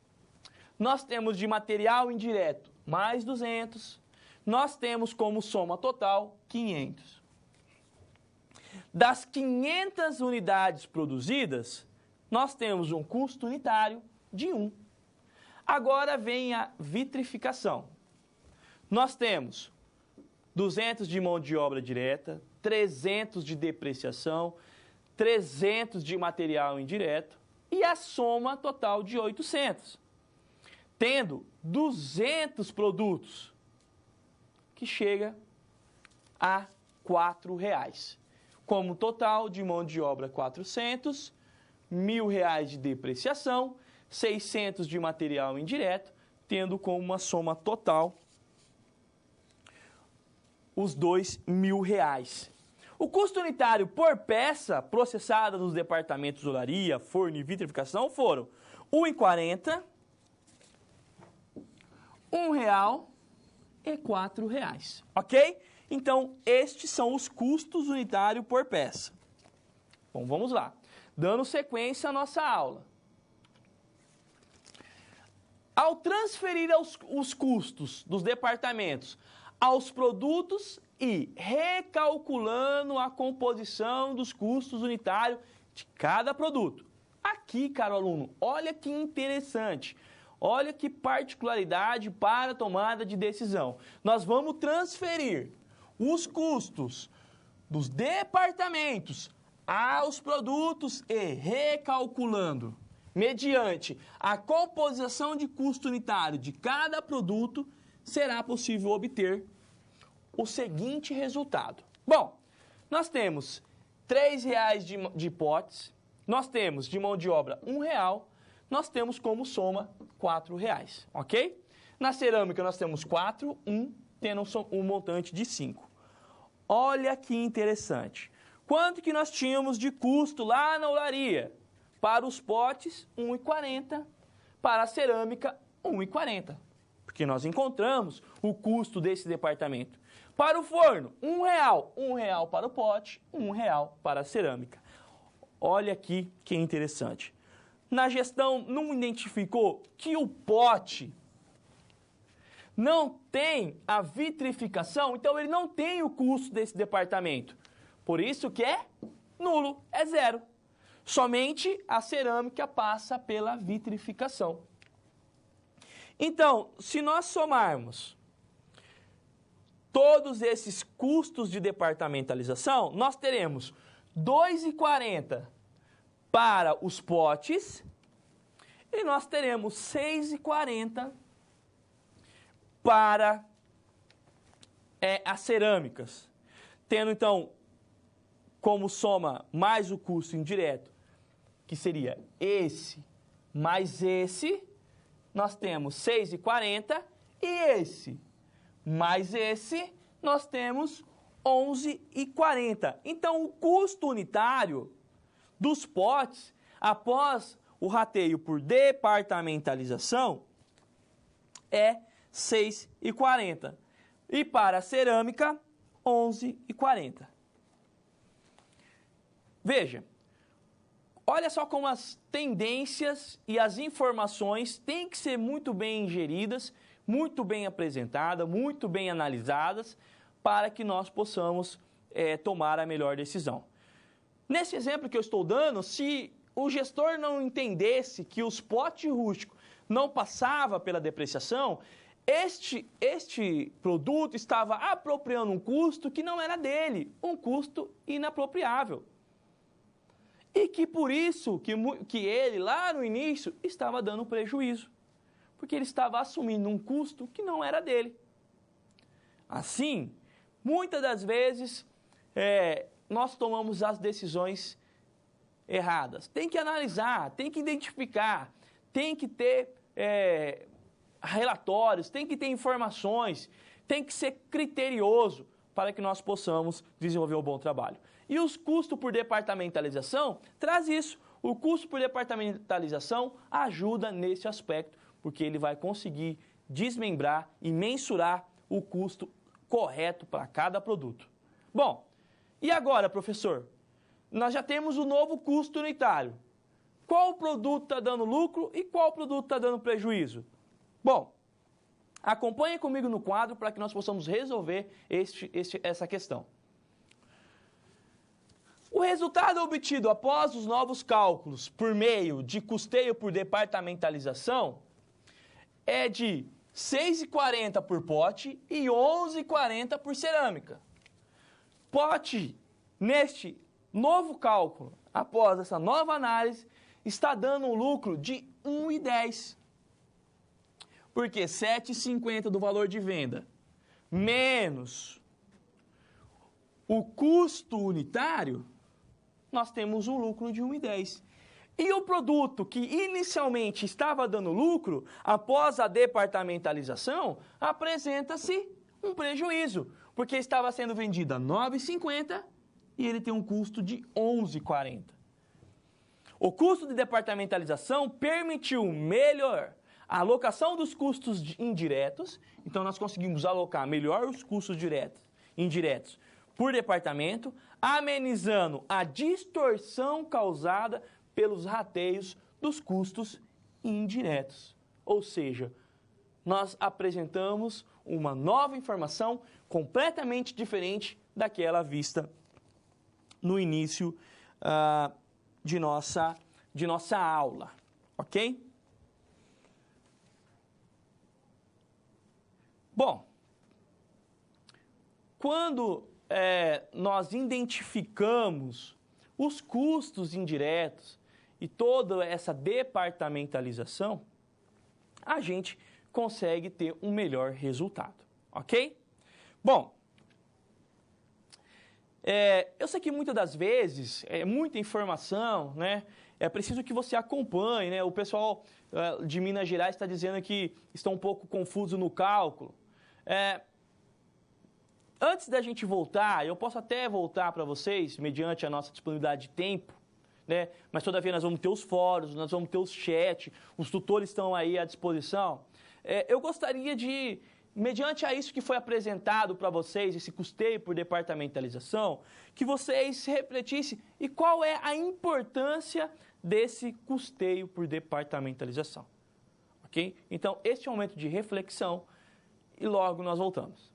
nós temos de material indireto mais 200, nós temos como soma total 500. Das 500 unidades produzidas, nós temos um custo unitário de 1. Agora vem a vitrificação. Nós temos 200 de mão de obra direta, 300 de depreciação, 300 de material indireto e a soma total de 800. Tendo 200 produtos, que chega a R$ 4,00. Como total de mão de obra 400, R$ 1.000 de depreciação, 600 de material indireto, tendo como uma soma total os R$ 2.000. O custo unitário por peça processada nos departamentos olaria, forno e vitrificação foram R$ 1,40, R$ 1,00 e R$ 4,00, ok? Então, estes são os custos unitários por peça. Bom, vamos lá. Dando sequência à nossa aula. Ao transferir os custos dos departamentos aos produtos e recalculando a composição dos custos unitários de cada produto. Aqui, caro aluno, olha que interessante. Olha que particularidade para a tomada de decisão. Nós vamos transferir os custos dos departamentos aos produtos e recalculando, mediante a composição de custo unitário de cada produto, será possível obter o seguinte resultado. Bom, nós temos R$ 3,00 de potes, nós temos de mão de obra R$ 1,00, nós temos como soma R$ 4,00, ok? Na cerâmica nós temos 4, 1, tendo um montante de 5. Olha que interessante. Quanto que nós tínhamos de custo lá na olaria? Para os potes, R$ 1,40. Para a cerâmica, R$ 1,40. Porque nós encontramos o custo desse departamento. Para o forno, R$ 1,00. R$ 1,00 para o pote, R$ 1,00 para a cerâmica. Olha aqui que interessante. Na gestão, não identificou que o pote não tem a vitrificação, então ele não tem o custo desse departamento. Por isso que é nulo, é zero. Somente a cerâmica passa pela vitrificação. Então, se nós somarmos todos esses custos de departamentalização, nós teremos R$ 2,40 para os potes e nós teremos R$ 6,40 para as cerâmicas. Tendo, então, como soma mais o custo indireto, que seria esse mais esse, nós temos R$ 6,40 e esse mais esse, nós temos R$ 11,40. Então, o custo unitário dos potes, após o rateio por departamentalização, é R$ 6,40. E para a cerâmica, R$ 11,40. Veja, olha só como as tendências e as informações têm que ser muito bem ingeridas, muito bem apresentadas, muito bem analisadas, para que nós possamos tomar a melhor decisão. Nesse exemplo que eu estou dando, se o gestor não entendesse que os potes rústicos não passavam pela depreciação, este produto estava apropriando um custo que não era dele, um custo inapropriável. E que por isso que ele, lá no início, estava dando prejuízo. Porque ele estava assumindo um custo que não era dele. Assim, muitas das vezes, nós tomamos as decisões erradas. Tem que analisar, tem que identificar, tem que ter relatórios, tem que ter informações, tem que ser criterioso para que nós possamos desenvolver um bom trabalho. E os custos por departamentalização traz isso. O custo por departamentalização ajuda nesse aspecto, porque ele vai conseguir desmembrar e mensurar o custo correto para cada produto. Bom, e agora, professor? Nós já temos o novo custo unitário. qual produto está dando lucro e qual produto está dando prejuízo? Bom, acompanhe comigo no quadro para que nós possamos resolver essa questão. O resultado obtido após os novos cálculos por meio de custeio por departamentalização é de 6,40 por pote e 11,40 por cerâmica. Pote, neste novo cálculo, após essa nova análise, está dando um lucro de 1,10. Porque 7,50 do valor de venda menos o custo unitário, nós temos um lucro de 1,10. E o produto que inicialmente estava dando lucro, após a departamentalização, apresenta-se um prejuízo, porque estava sendo vendido a 9,50 e ele tem um custo de 11,40. O custo de departamentalização permitiu melhor a alocação dos custos indiretos, então nós conseguimos alocar melhor os custos indiretos por departamento, amenizando a distorção causada pelos rateios dos custos indiretos. Ou seja, nós apresentamos uma nova informação completamente diferente daquela vista no início de nossa aula, ok? Bom, quando nós identificamos os custos indiretos e toda essa departamentalização, a gente consegue ter um melhor resultado, ok? Bom, eu sei que muitas das vezes é muita informação, né? É preciso que você acompanhe, né? O pessoal de Minas Gerais está dizendo que está um pouco confuso no cálculo. Antes da gente voltar, eu posso até voltar para vocês, mediante a nossa disponibilidade de tempo, né? Mas todavia nós vamos ter os fóruns, nós vamos ter os chats, os tutores estão aí à disposição. Eu gostaria de, mediante a isso que foi apresentado para vocês, esse custeio por departamentalização, que vocês refletissem e qual é a importância desse custeio por departamentalização. Ok? Então, este é um momento de reflexão e logo nós voltamos.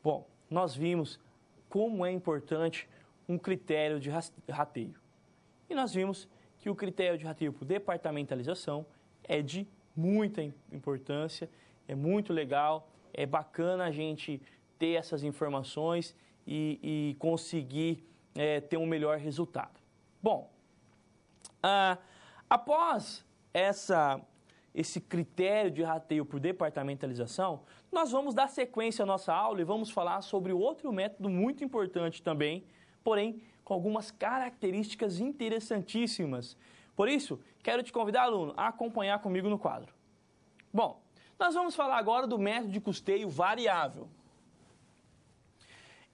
Bom, nós vimos como é importante um critério de rateio. E nós vimos que o critério de rateio por departamentalização é de muita importância, é muito legal, é bacana a gente ter essas informações e conseguir ter um melhor resultado. Bom, após esse critério de rateio por departamentalização, nós vamos dar sequência à nossa aula e vamos falar sobre outro método muito importante também, porém com algumas características interessantíssimas. Por isso, quero te convidar, aluno, a acompanhar comigo no quadro. Bom, nós vamos falar agora do método de custeio variável.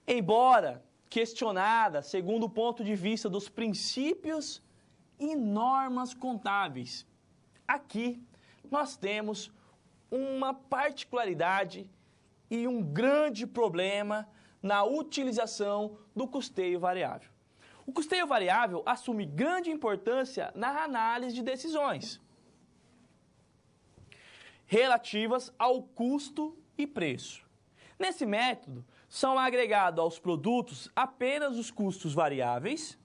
embora questionada segundo o ponto de vista dos princípios e normas contábeis, aqui nós temos uma particularidade e um grande problema na utilização do custeio variável. O custeio variável assume grande importância na análise de decisões relativas ao custo e preço. Nesse método, são agregados aos produtos apenas os custos variáveis,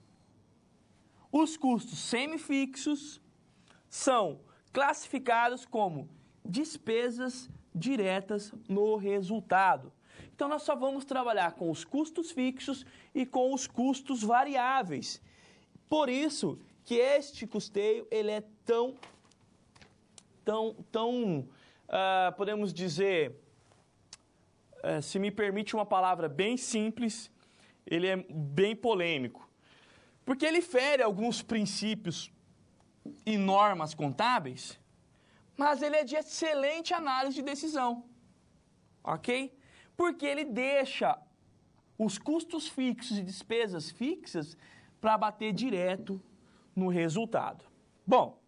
os custos semifixos são classificados como despesas diretas no resultado. Então, nós só vamos trabalhar com os custos fixos e com os custos variáveis. Por isso que este custeio ele é tão podemos dizer, se me permite uma palavra bem simples, ele é bem polêmico. Porque ele fere alguns princípios e normas contábeis, mas ele é de excelente análise de decisão, ok? Porque ele deixa os custos fixos e despesas fixas para bater direto no resultado. Bom,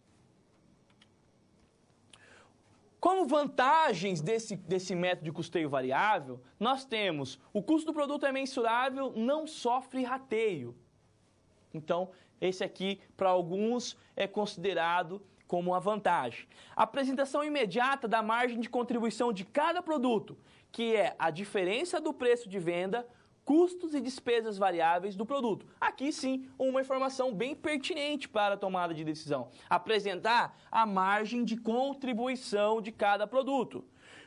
como vantagens desse método de custeio variável, nós temos o custo do produto é mensurável, não sofre rateio. Então, esse aqui, para alguns, é considerado como uma vantagem. A apresentação imediata da margem de contribuição de cada produto, que é a diferença do preço de venda, custos e despesas variáveis do produto. Aqui sim, uma informação bem pertinente para a tomada de decisão. Apresentar a margem de contribuição de cada produto.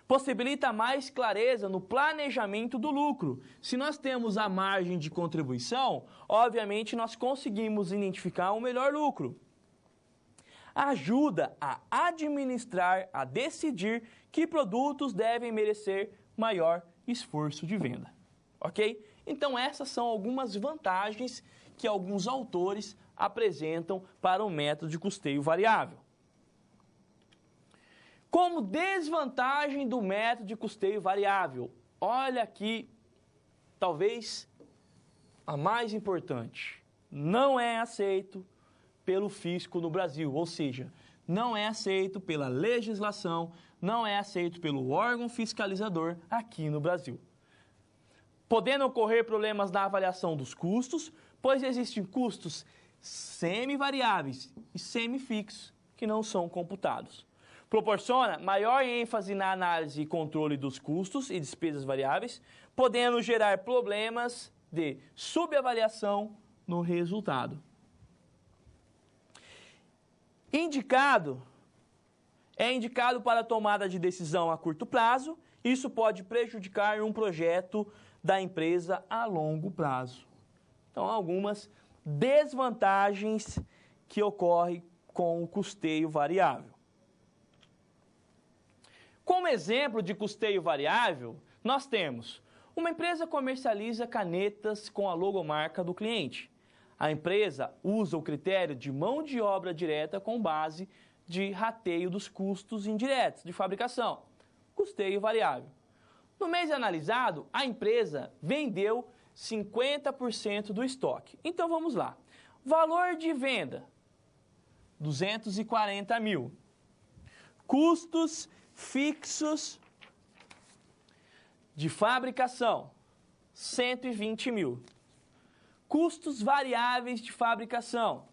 Possibilita mais clareza no planejamento do lucro. Se nós temos a margem de contribuição, obviamente nós conseguimos identificar um melhor lucro. Ajuda a administrar, a decidir que produtos devem merecer maior esforço de venda. Ok? Então, essas são algumas vantagens que alguns autores apresentam para o método de custeio variável. Como desvantagem do método de custeio variável, olha aqui, talvez a mais importante, não é aceito pelo fisco no Brasil, ou seja, não é aceito pela legislação, não é aceito pelo órgão fiscalizador aqui no Brasil. Podendo ocorrer problemas na avaliação dos custos, pois existem custos semivariáveis e semifixos que não são computados. Proporciona maior ênfase na análise e controle dos custos e despesas variáveis, podendo gerar problemas de subavaliação no resultado. É indicado para a tomada de decisão a curto prazo, isso pode prejudicar um projeto da empresa a longo prazo. Então, algumas desvantagens que ocorrem com o custeio variável. Como exemplo de custeio variável, nós temos uma empresa comercializa canetas com a logomarca do cliente. A empresa usa o critério de mão de obra direta com base de rateio dos custos indiretos de fabricação, custeio variável. No mês analisado, a empresa vendeu 50% do estoque. Então, vamos lá. Valor de venda, 240 mil. Custos fixos de fabricação, 120 mil. Custos variáveis de fabricação,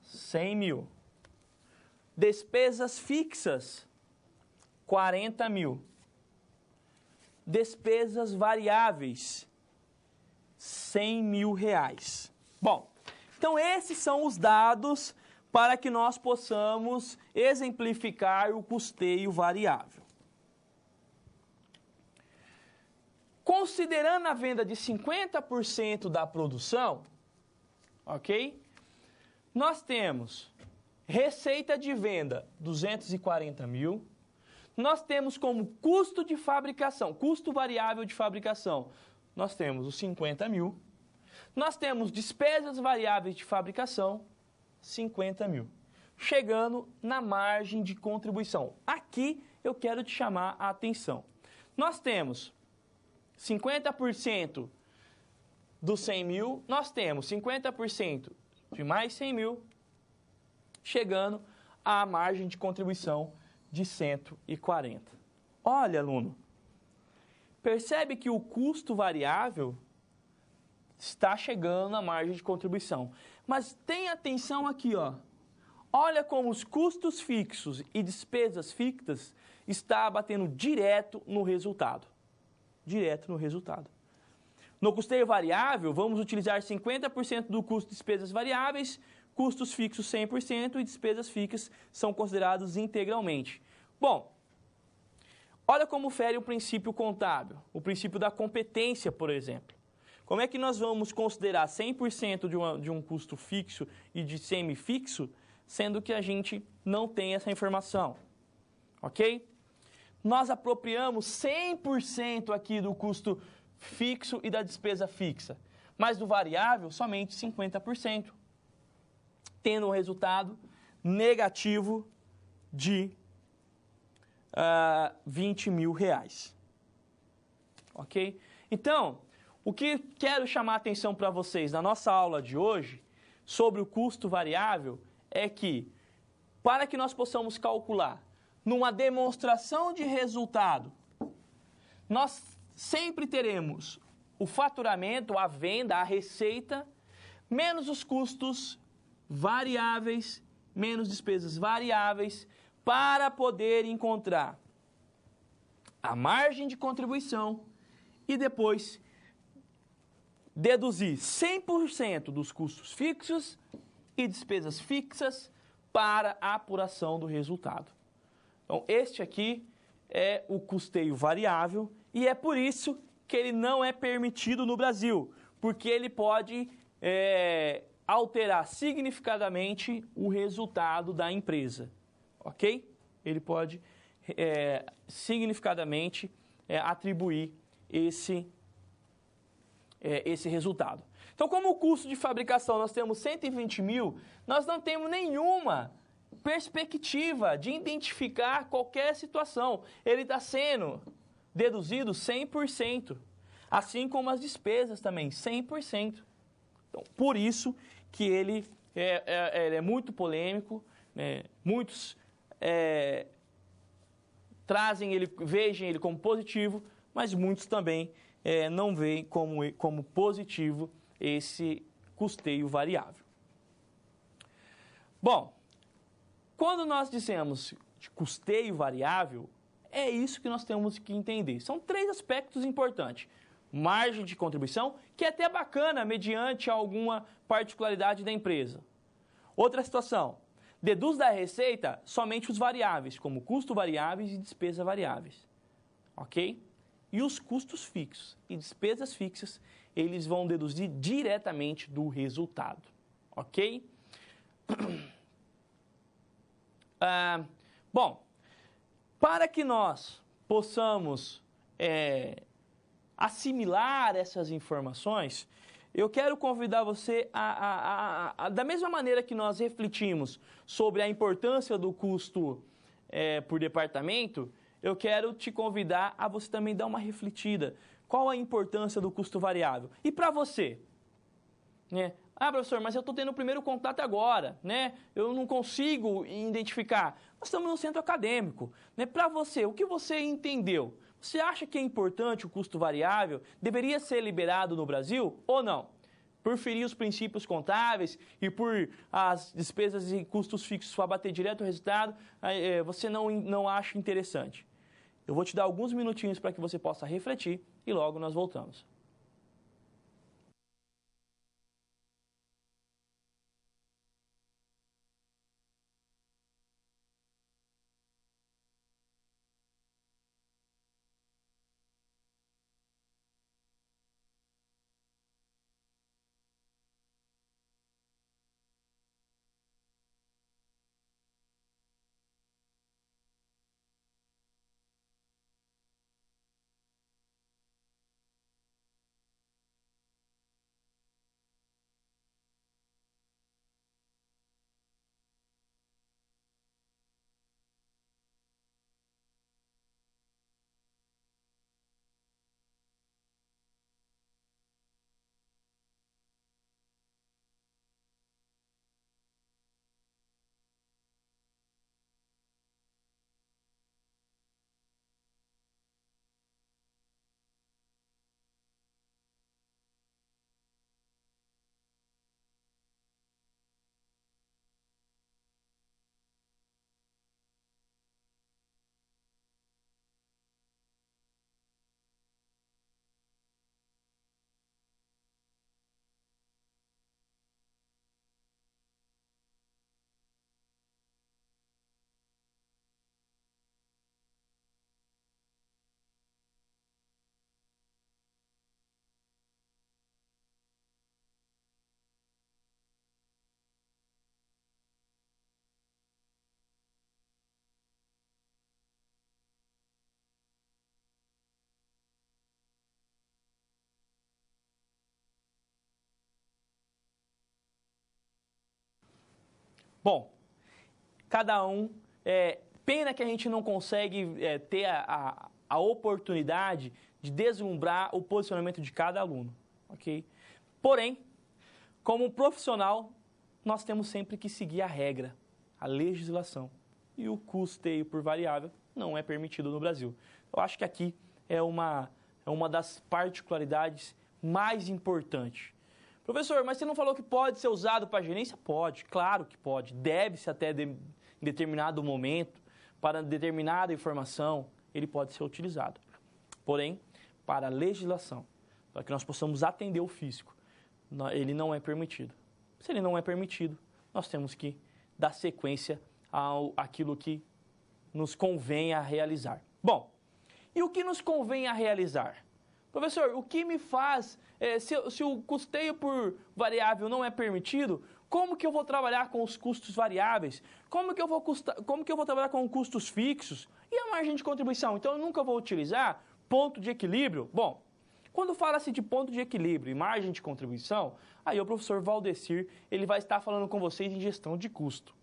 100 mil. Despesas fixas, 40 mil. Despesas variáveis, 100 mil reais. Bom, então esses são os dados para que nós possamos exemplificar o custeio variável. Considerando a venda de 50% da produção, ok? Nós temos receita de venda, 240 mil. Nós temos como custo de fabricação, custo variável de fabricação, nós temos os 50 mil. Nós temos despesas variáveis de fabricação, 50 mil. Chegando na margem de contribuição. Aqui eu quero te chamar a atenção. Nós temos 50% dos 100 mil, nós temos 50% de mais 100 mil, chegando à margem de contribuição de 140. Olha, aluno, percebe que o custo variável está chegando à margem de contribuição. Mas tenha atenção aqui, ó. Olha como os custos fixos e despesas fixas está batendo direto no resultado. Direto no resultado. No custeio variável, vamos utilizar 50% do custo de despesas variáveis, custos fixos 100% e despesas fixas são considerados integralmente. Bom, olha como fere o princípio contábil, o princípio da competência, por exemplo. Como é que nós vamos considerar 100% de um custo fixo e de semifixo, sendo que a gente não tem essa informação? Ok? Nós apropriamos 100% aqui do custo fixo e da despesa fixa, mas do variável somente 50%, tendo um resultado negativo de 20 mil reais. Ok? Então, o que quero chamar a atenção para vocês na nossa aula de hoje sobre o custo variável é que, para que nós possamos calcular numa demonstração de resultado, nós sempre teremos o faturamento, a venda, a receita, menos os custos variáveis, menos despesas variáveis, para poder encontrar a margem de contribuição e depois deduzir 100% dos custos fixos e despesas fixas para a apuração do resultado. Então, este aqui é o custeio variável e é por isso que ele não é permitido no Brasil, porque ele pode alterar significativamente o resultado da empresa, ok? Ele pode significativamente atribuir esse resultado. Então, como o custo de fabricação nós temos 120 mil, nós não temos nenhuma perspectiva de identificar qualquer situação. Ele está sendo deduzido 100%, assim como as despesas também, 100%. Então, por isso que ele é muito polêmico, né? Muitos vejam ele como positivo, mas muitos também não veem como positivo esse custeio variável. Bom, quando nós dizemos de custeio variável, é isso que nós temos que entender. São 3 aspectos importantes. Margem de contribuição, que é até bacana mediante alguma particularidade da empresa. Outra situação, deduz da receita somente os variáveis, como custo variáveis e despesa variáveis. Ok? E os custos fixos e despesas fixas, eles vão deduzir diretamente do resultado. Ok? Bom, para que nós possamos assimilar essas informações, eu quero convidar você da mesma maneira que nós refletimos sobre a importância do custo por departamento, eu quero te convidar a você também dar uma refletida. Qual a importância do custo variável? E para você? Né? Ah, professor, mas eu estou tendo o primeiro contato agora, né? Eu não consigo identificar. Nós estamos no centro acadêmico. Né? Para você, o que você entendeu? Você acha que é importante o custo variável? Deveria ser liberado no Brasil ou não? Por ferir os princípios contábeis e por as despesas e custos fixos para bater direto o resultado, você não acha interessante. Eu vou te dar alguns minutinhos para que você possa refletir e logo nós voltamos. Bom, cada um, pena que a gente não consegue ter a oportunidade de deslumbrar o posicionamento de cada aluno, ok? Porém, como profissional, nós temos sempre que seguir a regra, a legislação. E o custeio por variável não é permitido no Brasil. Eu acho que aqui é uma das particularidades mais importantes. Professor, mas você não falou que pode ser usado para gerência? Pode, claro que pode. Deve-se até em determinado momento, para determinada informação, ele pode ser utilizado. Porém, para a legislação, para que nós possamos atender o físico, ele não é permitido. Se ele não é permitido, nós temos que dar sequência àquilo que nos convém a realizar. Bom, e o que nos convém a realizar? Professor, o que me faz, se o custeio por variável não é permitido, como que eu vou trabalhar com os custos variáveis? Como que eu vou trabalhar com custos fixos? E a margem de contribuição? Então, eu nunca vou utilizar ponto de equilíbrio? Bom, quando fala-se de ponto de equilíbrio e margem de contribuição, aí o professor Valdecir, ele vai estar falando com vocês em gestão de custo.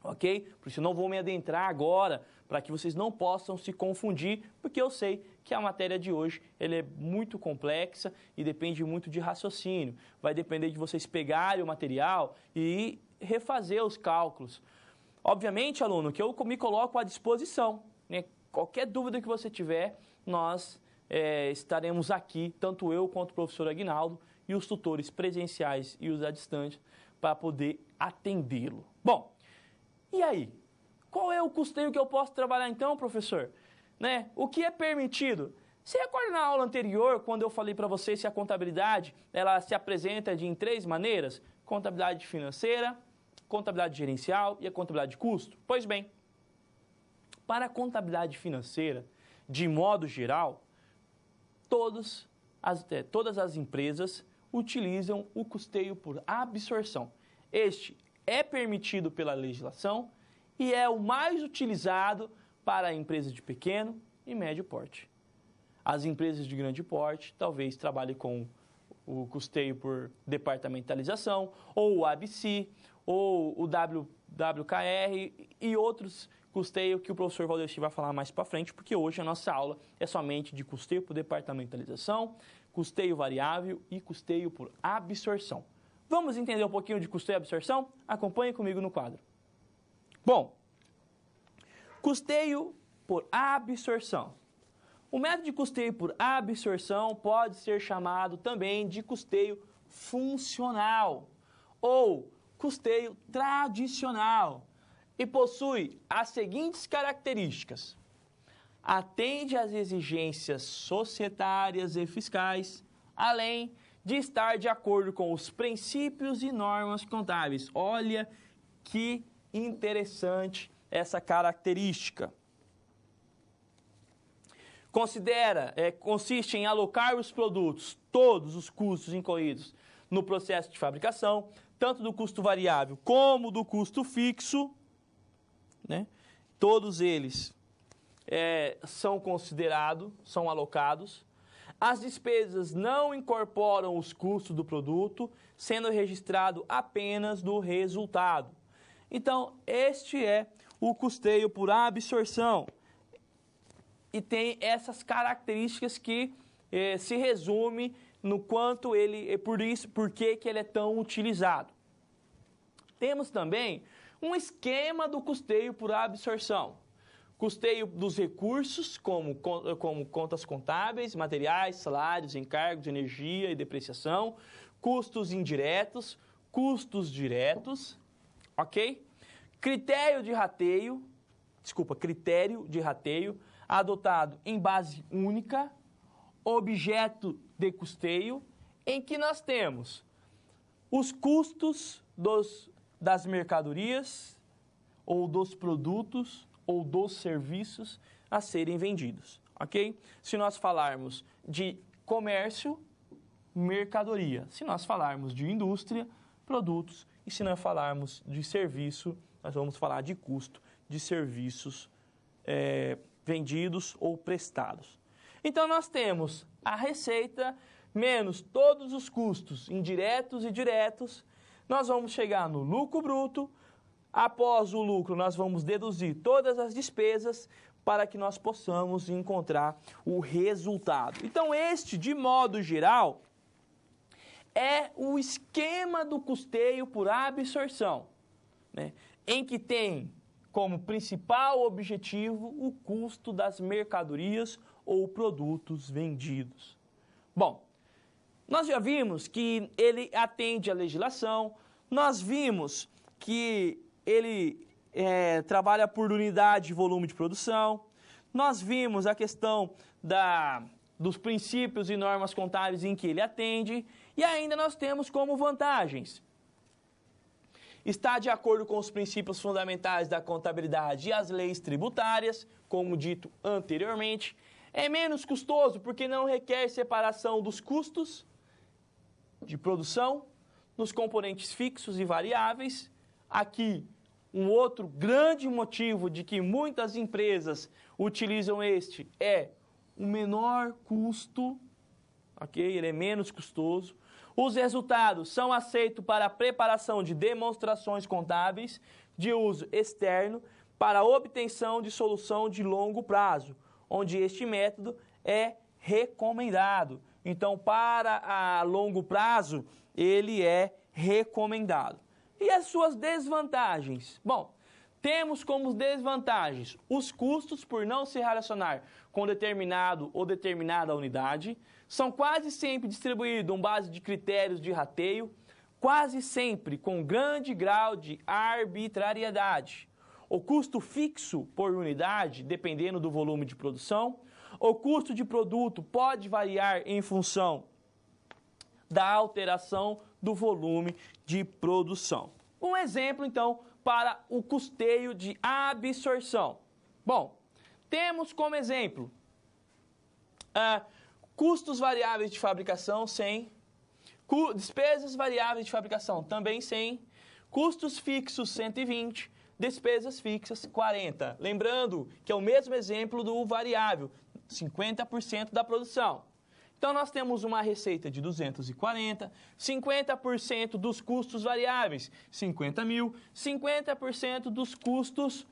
Ok? Por isso eu não vou me adentrar agora, para que vocês não possam se confundir, porque eu sei que a matéria de hoje ela é muito complexa e depende muito de raciocínio. Vai depender de vocês pegarem o material e refazer os cálculos. Obviamente, aluno, que eu me coloco à disposição, né? Qualquer dúvida que você tiver, nós estaremos aqui, tanto eu quanto o professor Aguinaldo e os tutores presenciais e os à distância, para poder atendê-lo. Bom, e aí? Qual é o custeio que eu posso trabalhar então, professor? Né? O que é permitido? Você recorda na aula anterior, quando eu falei para vocês se a contabilidade ela se apresenta em 3 maneiras? Contabilidade financeira, contabilidade gerencial e a contabilidade de custo? Pois bem, para a contabilidade financeira, de modo geral, todas as empresas utilizam o custeio por absorção. Este é permitido pela legislação e é o mais utilizado para empresas de pequeno e médio porte. As empresas de grande porte talvez trabalhem com o custeio por departamentalização, ou o ABC, ou o WKR e outros custeios que o professor Valdecir vai falar mais para frente, porque hoje a nossa aula é somente de custeio por departamentalização, custeio variável e custeio por absorção. Vamos entender um pouquinho de custeio e absorção? Acompanhe comigo no quadro. Bom, custeio por absorção. O método de custeio por absorção pode ser chamado também de custeio funcional ou custeio tradicional e possui as seguintes características: atende às exigências societárias e fiscais, além de estar de acordo com os princípios e normas contábeis. Olha que interessante essa característica. Consiste em alocar os produtos, todos os custos incluídos no processo de fabricação, tanto do custo variável como do custo fixo, né? Todos eles são considerados, são alocados. As despesas não incorporam os custos do produto, sendo registrado apenas do resultado. Então, este é o custeio por absorção. E tem essas características que se resume no quanto ele, por que ele é tão utilizado. Temos também um esquema do custeio por absorção. Custeio dos recursos, como contas contábeis, materiais, salários, encargos, energia e depreciação, custos indiretos, custos diretos, ok? Critério de rateio adotado em base única, objeto de custeio, em que nós temos os custos das mercadorias, ou dos produtos, ou dos serviços a serem vendidos, ok? Se nós falarmos de comércio, mercadoria. Se nós falarmos de indústria, produtos. E se nós falarmos de serviço, nós vamos falar de custo de serviços vendidos ou prestados. Então, nós temos a receita menos todos os custos indiretos e diretos. Nós vamos chegar no lucro bruto, Após o lucro, nós vamos deduzir todas as despesas para que nós possamos encontrar o resultado. Então, este, de modo geral, é o esquema do custeio por absorção, né? Em que tem como principal objetivo o custo das mercadorias ou produtos vendidos. Bom, nós já vimos que ele atende à legislação, nós vimos que ele trabalha por unidade de volume de produção, nós vimos a questão dos princípios e normas contábeis em que ele atende, e ainda nós temos como vantagens: está de acordo com os princípios fundamentais da contabilidade e as leis tributárias, como dito anteriormente, é menos custoso porque não requer separação dos custos de produção nos componentes fixos e variáveis. Aqui, um outro grande motivo de que muitas empresas utilizam este é o menor custo, ok? Ele é menos custoso. Os resultados são aceitos para a preparação de demonstrações contábeis de uso externo para a obtenção de solução de longo prazo, onde este método é recomendado. Então, para a longo prazo, ele é recomendado. E as suas desvantagens? Bom, temos como desvantagens os custos por não se relacionar com determinado ou determinada unidade, são quase sempre distribuídos em base de critérios de rateio, quase sempre com grande grau de arbitrariedade. O custo fixo por unidade, dependendo do volume de produção, o custo de produto pode variar em função da alteração do volume de produção. Um exemplo, então, para o custeio de absorção. Bom, temos como exemplo custos variáveis de fabricação 100, despesas variáveis de fabricação também 100, custos fixos 120, despesas fixas 40. Lembrando que é o mesmo exemplo do variável, 50% da produção. Então, nós temos uma receita de 240, 50% dos custos variáveis, 50 mil, 50% dos custos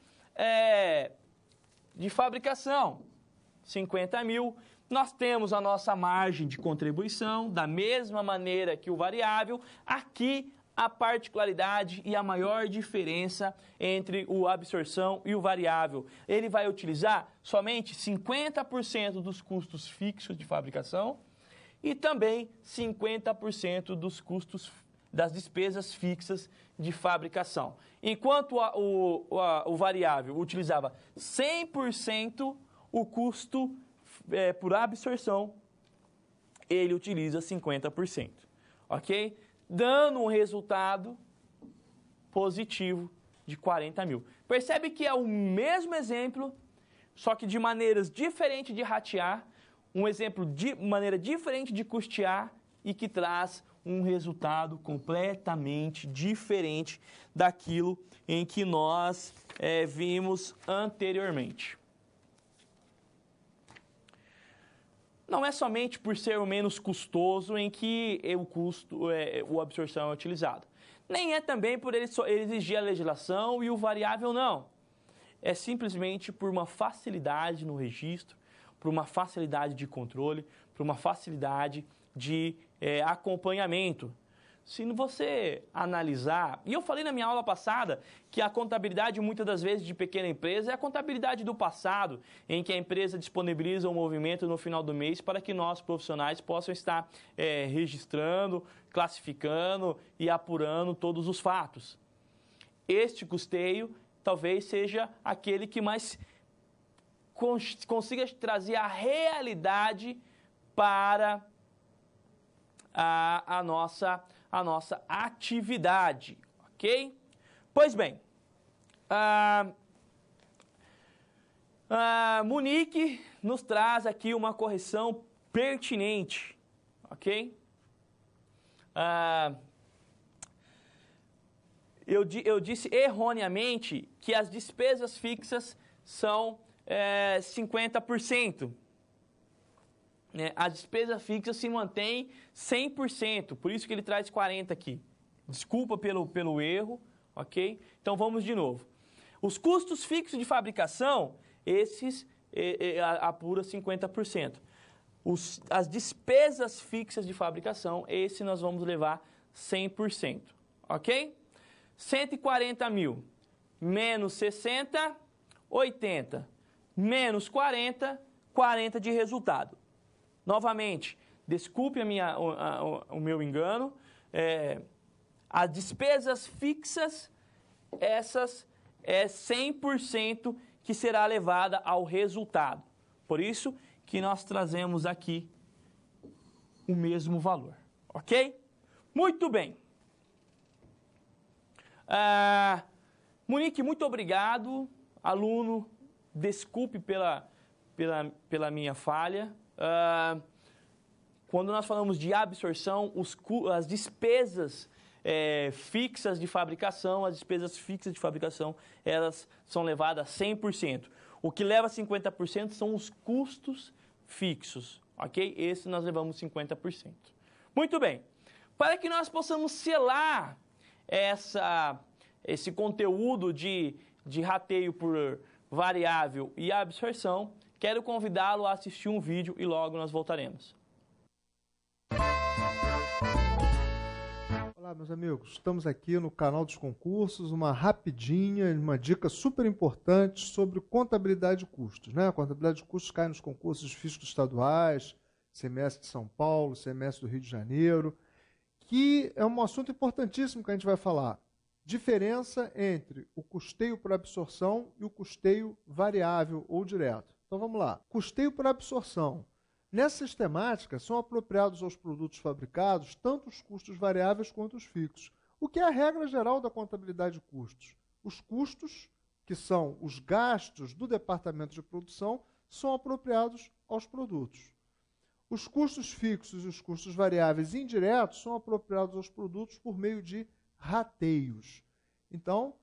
de fabricação, 50 mil. Nós temos a nossa margem de contribuição, da mesma maneira que o variável. Aqui, a particularidade e a maior diferença entre o absorção e o variável. Ele vai utilizar somente 50% dos custos fixos de fabricação e também 50% dos custos das despesas fixas de fabricação. Enquanto o variável utilizava 100% o custo por absorção, ele utiliza 50%, ok? Dando um resultado positivo de 40 mil. Percebe que é o mesmo exemplo, só que de maneiras diferentes de ratear, um exemplo de maneira diferente de custear e que traz um resultado completamente diferente daquilo em que nós vimos anteriormente. Não é somente por ser o menos custoso em que o absorção é utilizado. Nem é também por ele exigir a legislação e o variável não. É simplesmente por uma facilidade no registro, por uma facilidade de controle, por uma facilidade de acompanhamento. Se você analisar, e eu falei na minha aula passada que a contabilidade muitas das vezes de pequena empresa é a contabilidade do passado, em que a empresa disponibiliza um movimento no final do mês para que nós profissionais possam estar registrando, classificando e apurando todos os fatos. Este custeio talvez seja aquele que mais consiga trazer a realidade para a nossa atividade, ok? Pois bem, Munique nos traz aqui uma correção pertinente, ok? Eu disse erroneamente que as despesas fixas são 50%. A despesa fixa se mantém 100%, por isso que ele traz 40% aqui. Desculpa pelo erro, ok? Então vamos de novo. Os custos fixos de fabricação, esses apura 50%. As despesas fixas de fabricação, esse nós vamos levar 100%, ok? 140 mil menos 60, 80, menos 40, 40 de resultado. Novamente, desculpe o meu engano, as despesas fixas, essas é 100% que será levada ao resultado. Por isso que nós trazemos aqui o mesmo valor, ok? Muito bem. Monique, muito obrigado. Aluno, desculpe pela minha falha. Quando nós falamos de absorção, as despesas fixas de fabricação, elas são levadas 100%. O que leva 50% são os custos fixos, ok? Esse nós levamos 50%. Muito bem. Para que nós possamos selar esse conteúdo de rateio por variável e absorção, quero convidá-lo a assistir um vídeo e logo nós voltaremos. Olá, meus amigos. Estamos aqui no canal dos concursos, uma rapidinha, uma dica super importante sobre contabilidade de custos, né? A contabilidade de custos cai nos concursos físicos estaduais, semestre de São Paulo, semestre do Rio de Janeiro, que é um assunto importantíssimo que a gente vai falar. Diferença entre o custeio por absorção e o custeio variável ou direto. Então vamos lá. Custeio por absorção. Nessa sistemática, são apropriados aos produtos fabricados tanto os custos variáveis quanto os fixos. O que é a regra geral da contabilidade de custos? Os custos, que são os gastos do departamento de produção, são apropriados aos produtos. Os custos fixos e os custos variáveis indiretos são apropriados aos produtos por meio de rateios. Então,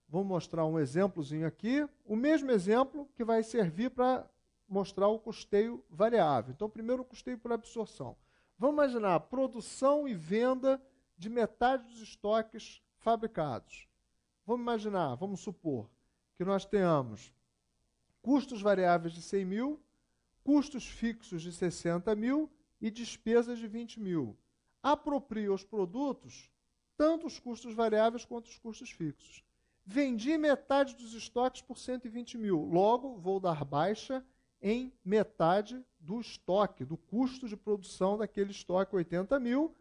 vou mostrar um exemplozinho aqui. O mesmo exemplo que vai servir para mostrar o custeio variável. Então, primeiro o custeio por absorção. Vamos imaginar produção e venda de metade dos estoques fabricados. Vamos imaginar, vamos supor, que nós tenhamos custos variáveis de 100 mil, custos fixos de 60 mil e despesas de 20 mil. Aproprio aos produtos tanto os custos variáveis quanto os custos fixos. Vendi metade dos estoques por 120 mil. Logo, vou dar baixa em metade do estoque, do custo de produção daquele estoque 80 mil,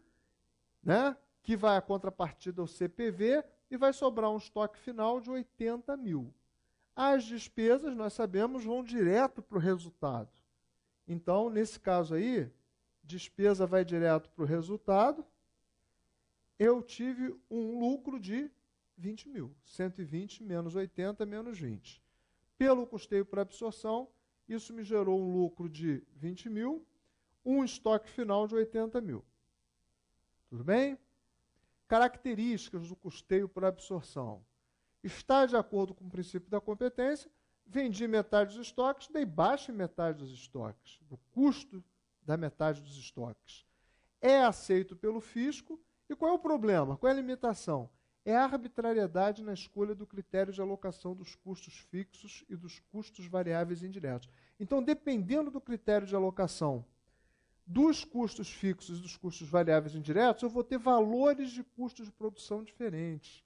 né, que vai a contrapartida ao CPV e vai sobrar um estoque final de 80 mil. As despesas, nós sabemos, vão direto para o resultado. Então, nesse caso aí, despesa vai direto para o resultado. Eu tive um lucro de 20 mil. 120 menos 80 menos 20. Pelo custeio por absorção, isso me gerou um lucro de 20 mil, um estoque final de 80 mil. Tudo bem? Características do custeio por absorção. Está de acordo com o princípio da competência, vendi metade dos estoques, dei baixa em metade dos estoques, do custo da metade dos estoques. É aceito pelo fisco. E qual é o problema? Qual é a limitação? É a arbitrariedade na escolha do critério de alocação dos custos fixos e dos custos variáveis indiretos. Então, dependendo do critério de alocação dos custos fixos e dos custos variáveis indiretos, eu vou ter valores de custos de produção diferentes.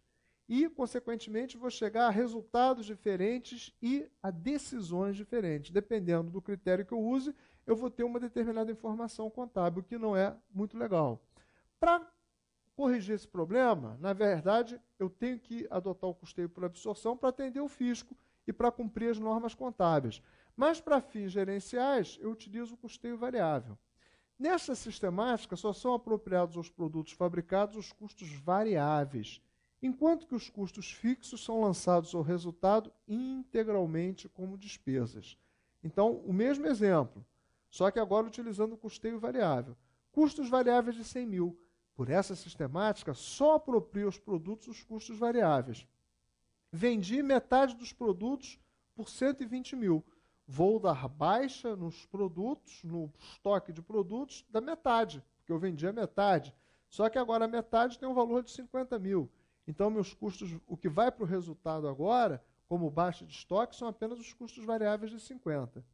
E, consequentemente, vou chegar a resultados diferentes e a decisões diferentes. Dependendo do critério que eu use, eu vou ter uma determinada informação contábil, que não é muito legal. Para corrigir esse problema, na verdade, eu tenho que adotar o custeio por absorção para atender o fisco e para cumprir as normas contábeis. Mas, para fins gerenciais, eu utilizo o custeio variável. Nessa sistemática, só são apropriados aos produtos fabricados os custos variáveis, enquanto que os custos fixos são lançados ao resultado integralmente como despesas. Então, o mesmo exemplo, só que agora utilizando o custeio variável. Custos variáveis de 100 mil. Por essa sistemática, só aproprio aos produtos os custos variáveis. Vendi metade dos produtos por 120 mil. Vou dar baixa nos produtos, no estoque de produtos, da metade, porque eu vendi a metade. Só que agora a metade tem um valor de 50 mil. Então, meus custos, o que vai para o resultado agora, como baixa de estoque, são apenas os custos variáveis de 50.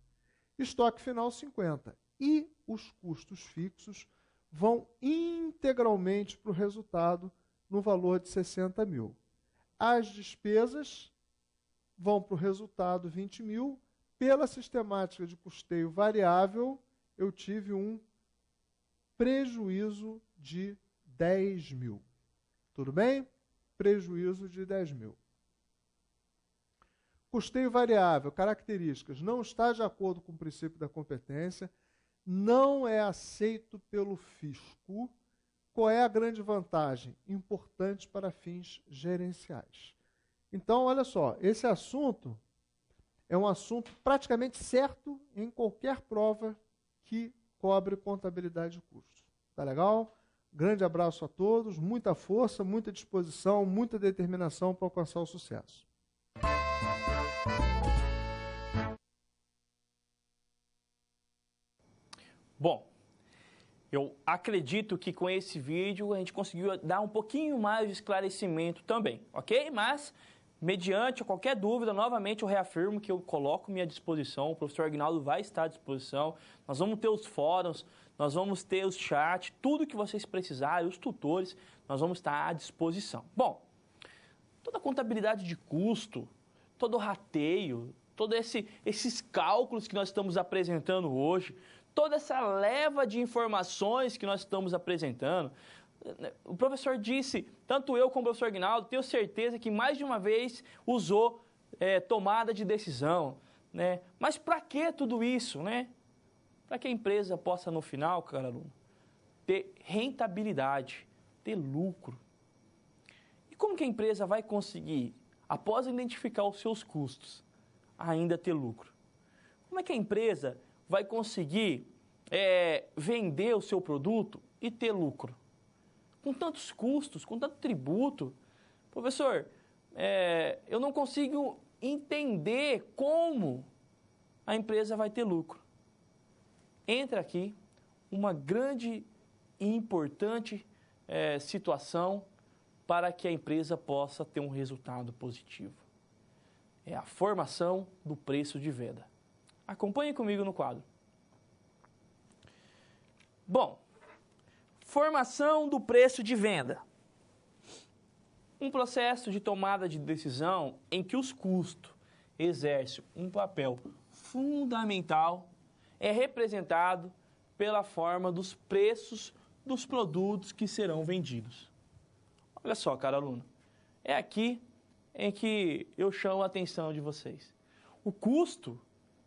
Estoque final, 50. E os custos fixos vão integralmente para o resultado no valor de 60 mil. As despesas vão para o resultado 20 mil. Pela sistemática de custeio variável, eu tive um prejuízo de 10 mil. Tudo bem? Prejuízo de 10 mil. Custeio variável, características, não está de acordo com o princípio da competência, não é aceito pelo fisco. Qual é a grande vantagem? Importante para fins gerenciais. Então, olha só, esse assunto é um assunto praticamente certo em qualquer prova que cobre contabilidade de custos. Tá legal? Grande abraço a todos, muita força, muita disposição, muita determinação para alcançar o sucesso. Bom, eu acredito que com esse vídeo a gente conseguiu dar um pouquinho mais de esclarecimento também, ok? Mas, mediante qualquer dúvida, novamente eu reafirmo que eu coloco-me à disposição, o professor Aguinaldo vai estar à disposição, nós vamos ter os fóruns, nós vamos ter os chats, tudo que vocês precisarem, os tutores, nós vamos estar à disposição. Bom, toda a contabilidade de custo, todo o rateio, todos esses cálculos que nós estamos apresentando hoje, toda essa leva de informações que nós estamos apresentando, o professor disse, tanto eu como o professor Aguinaldo, tenho certeza que mais de uma vez usou tomada de decisão, né? Mas para que tudo isso, né? Para que a empresa possa, no final, cara aluno, ter rentabilidade, ter lucro. E como que a empresa vai conseguir, após identificar os seus custos, ainda ter lucro? Como é que a empresa vai conseguir vender o seu produto e ter lucro? Com tantos custos, com tanto tributo. Professor, eu não consigo entender como a empresa vai ter lucro. Entra aqui uma grande e importante situação para que a empresa possa ter um resultado positivo. É a formação do preço de venda. Acompanhe comigo no quadro. Bom, formação do preço de venda. Um processo de tomada de decisão em que os custos exercem um papel fundamental é representado pela forma dos preços dos produtos que serão vendidos. Olha só, cara aluno, é aqui em que eu chamo a atenção de vocês. O custo,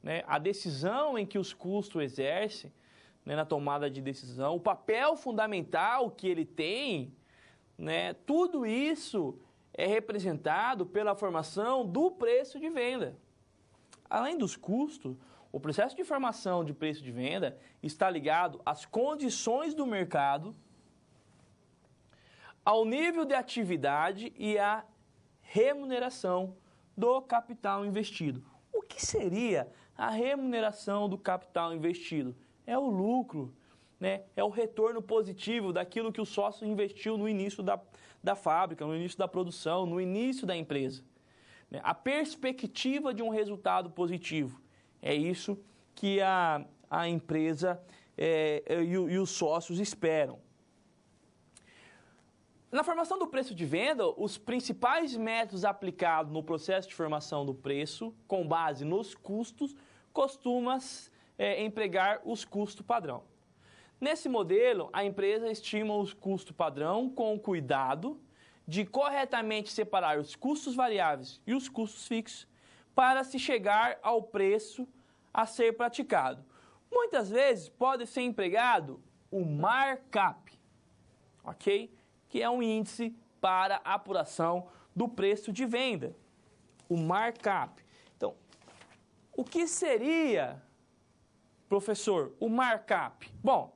né, a decisão em que os custos exercem, né, na tomada de decisão, o papel fundamental que ele tem, né, tudo isso é representado pela formação do preço de venda. Além dos custos, o processo de formação de preço de venda está ligado às condições do mercado, ao nível de atividade e à remuneração do capital investido. O que seria a remuneração do capital investido? É o lucro, né? É o retorno positivo daquilo que o sócio investiu no início da fábrica, no início da produção, no início da empresa. A perspectiva de um resultado positivo. É isso que a empresa e os sócios esperam. Na formação do preço de venda, os principais métodos aplicados no processo de formação do preço, com base nos custos, costumam empregar os custos padrão. Nesse modelo, a empresa estima os custos padrão com o cuidado de corretamente separar os custos variáveis e os custos fixos para se chegar ao preço a ser praticado. Muitas vezes pode ser empregado o markup, ok? Que é um índice para apuração do preço de venda, o markup. Então, o que seria, professor, o markup? Bom,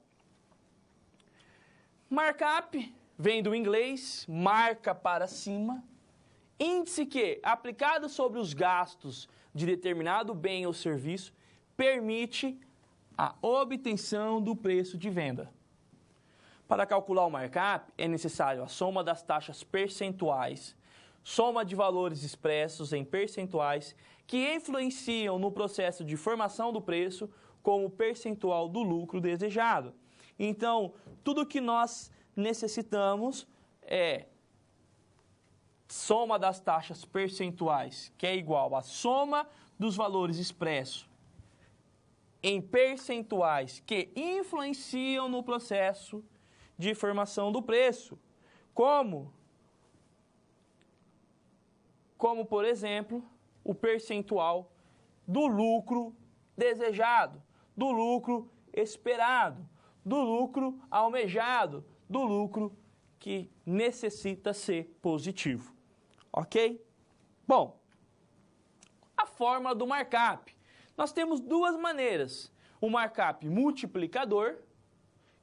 markup vem do inglês, marca para cima, índice que, aplicado sobre os gastos de determinado bem ou serviço, permite a obtenção do preço de venda. Para calcular o markup, é necessário a soma das taxas percentuais, soma de valores expressos em percentuais que influenciam no processo de formação do preço como percentual do lucro desejado. Então, tudo que nós necessitamos é soma das taxas percentuais, que é igual à soma dos valores expressos em percentuais que influenciam no processo de formação do preço, como por exemplo, o percentual do lucro desejado, do lucro esperado, do lucro almejado, do lucro que necessita ser positivo. Ok? Bom, a fórmula do markup. Nós temos duas maneiras. O markup multiplicador,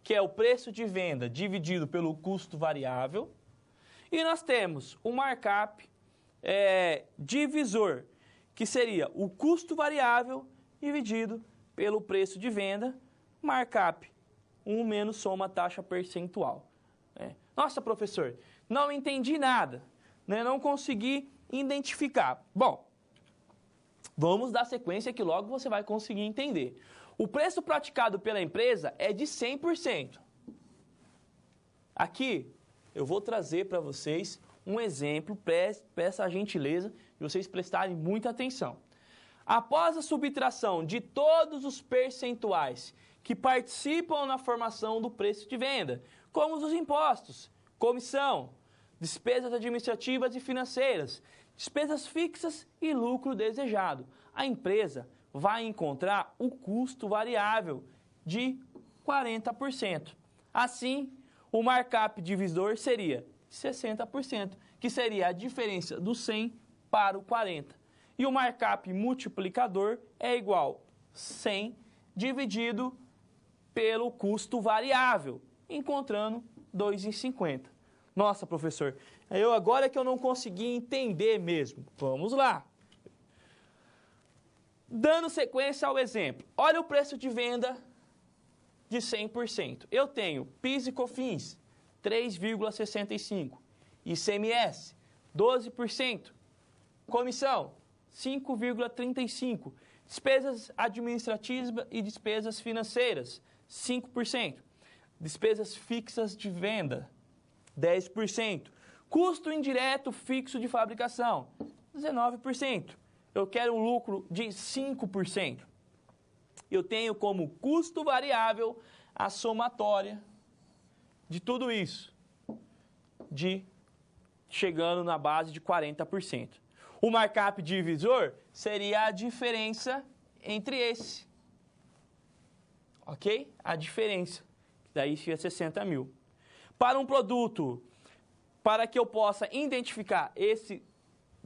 que é o preço de venda dividido pelo custo variável. E nós temos o markup divisor, que seria o custo variável dividido pelo preço de venda, markup 1 menos soma taxa percentual. Nossa, professor, não entendi nada, né? Não consegui identificar. Bom, vamos dar sequência que logo você vai conseguir entender. O preço praticado pela empresa é de 100%. Aqui eu vou trazer para vocês um exemplo, peço a gentileza de vocês prestarem muita atenção. Após a subtração de todos os percentuais que participam na formação do preço de venda, como os impostos, comissão, despesas administrativas e financeiras, despesas fixas e lucro desejado, a empresa vai encontrar o custo variável de 40%. Assim, o markup divisor seria 60%, que seria a diferença do 100 para o 40. E o markup multiplicador é igual a 100 dividido pelo custo variável, encontrando 2,50. Nossa, professor, agora é que eu não consegui entender mesmo. Vamos lá. Dando sequência ao exemplo, olha o preço de venda de 100%. Eu tenho PIS e COFINS, 3,65%. ICMS, 12%. Comissão, 5,35%. Despesas administrativas e despesas financeiras, 5%. Despesas fixas de venda, 10%. Custo indireto fixo de fabricação, 19%. Eu quero um lucro de 5%. Eu tenho como custo variável a somatória de tudo isso, chegando na base de 40%. O markup divisor seria a diferença entre esse. Ok? A diferença. Daí fica 60 mil. Para um produto, para que eu possa identificar esse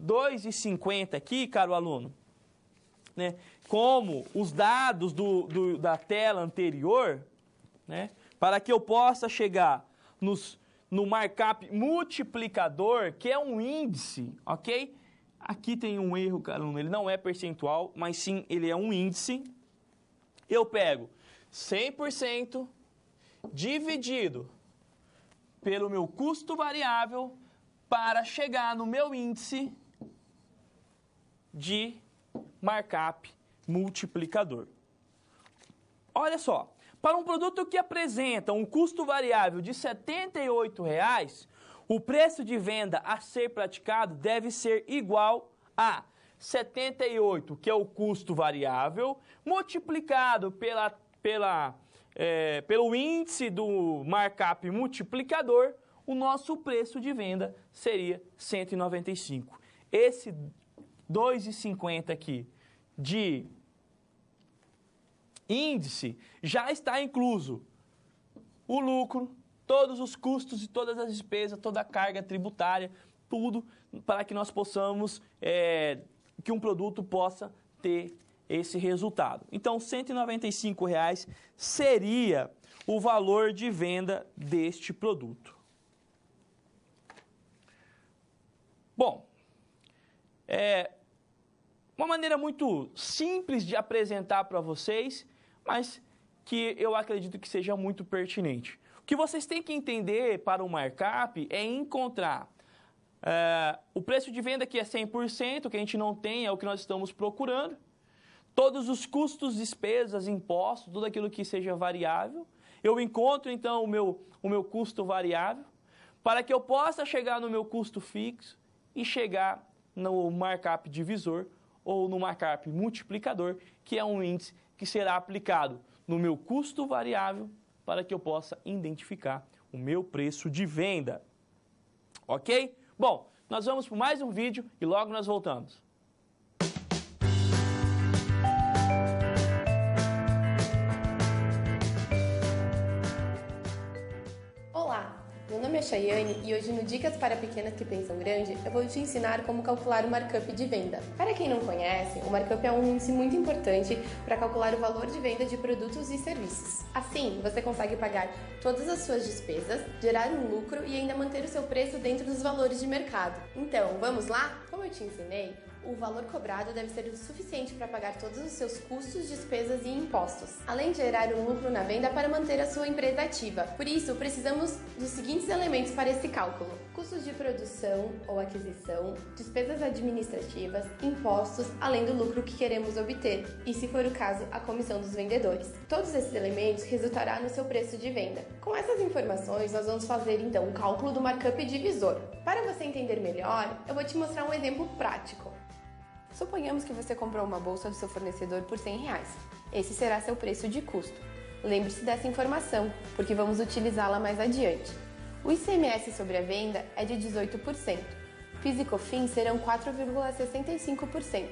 2,50 aqui, caro aluno, né, como os dados da tela anterior, né, para que eu possa chegar no markup multiplicador, que é um índice, ok? Aqui tem um erro, caro aluno, ele não é percentual, mas sim ele é um índice. Eu pego 100% dividido pelo meu custo variável para chegar no meu índice de markup multiplicador. Olha só, para um produto que apresenta um custo variável de R$ 78,00, o preço de venda a ser praticado deve ser igual a 78, que é o custo variável, multiplicado pelo índice do markup multiplicador, o nosso preço de venda seria 195. Esse 2,50 aqui de índice já está incluso o lucro, todos os custos e todas as despesas, toda a carga tributária, tudo para que nós possamos, que um produto possa ter esse resultado. Então, R$ 195,00 seria o valor de venda deste produto. Bom, uma maneira muito simples de apresentar para vocês, mas que eu acredito que seja muito pertinente. O que vocês têm que entender para o markup é encontrar o preço de venda que é 100%, que a gente não tem, é o que nós estamos procurando. Todos os custos, despesas, impostos, tudo aquilo que seja variável. Eu encontro, então, o meu custo variável, para que eu possa chegar no meu custo fixo e chegar no markup divisor ou no markup multiplicador, que é um índice que será aplicado no meu custo variável para que eu possa identificar o meu preço de venda. Ok? Bom, nós vamos para mais um vídeo e logo nós voltamos. Meu nome é Chayane e hoje no Dicas para Pequenas que Pensam Grande eu vou te ensinar como calcular o markup de venda. Para quem não conhece, o markup é um índice muito importante para calcular o valor de venda de produtos e serviços. Assim, você consegue pagar todas as suas despesas, gerar um lucro e ainda manter o seu preço dentro dos valores de mercado. Então, vamos lá? Como eu te ensinei, o valor cobrado deve ser o suficiente para pagar todos os seus custos, despesas e impostos, além de gerar um lucro na venda para manter a sua empresa ativa. Por isso, precisamos dos seguintes elementos para esse cálculo: custos de produção ou aquisição, despesas administrativas, impostos, além do lucro que queremos obter, e, se for o caso, a comissão dos vendedores. Todos esses elementos resultará no seu preço de venda. Com essas informações, nós vamos fazer então o cálculo do markup divisor. Para você entender melhor, eu vou te mostrar um exemplo prático. Suponhamos que você comprou uma bolsa do seu fornecedor por R$100. Esse será seu preço de custo. Lembre-se dessa informação, porque vamos utilizá-la mais adiante. O ICMS sobre a venda é de 18%. PIS e COFINS serão 4,65%.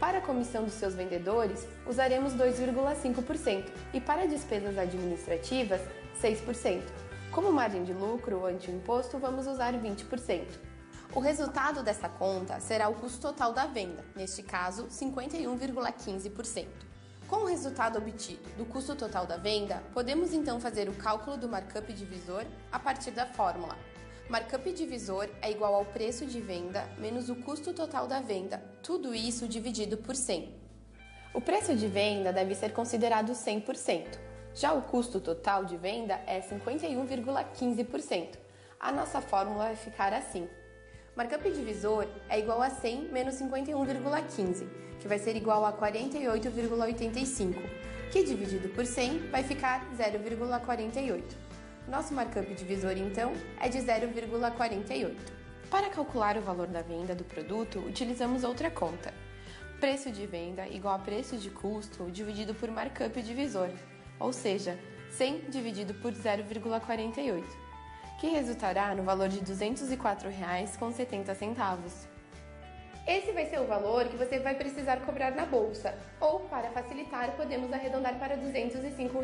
Para a comissão dos seus vendedores, usaremos 2,5% e para despesas administrativas, 6%. Como margem de lucro ante o imposto, vamos usar 20%. O resultado dessa conta será o custo total da venda, neste caso, 51,15%. Com o resultado obtido do custo total da venda, podemos então fazer o cálculo do markup divisor a partir da fórmula. Markup divisor é igual ao preço de venda menos o custo total da venda, tudo isso dividido por 100. O preço de venda deve ser considerado 100%. Já o custo total de venda é 51,15%. A nossa fórmula vai ficar assim. Markup divisor é igual a 100 menos 51,15, que vai ser igual a 48,85, que dividido por 100 vai ficar 0,48. Nosso markup divisor, então, é de 0,48. Para calcular o valor da venda do produto, utilizamos outra conta. Preço de venda igual a preço de custo dividido por markup divisor, ou seja, 100 dividido por 0,48. Que resultará no valor de R$ 204,70. Esse vai ser o valor que você vai precisar cobrar na bolsa, ou, para facilitar, podemos arredondar para R$ 205.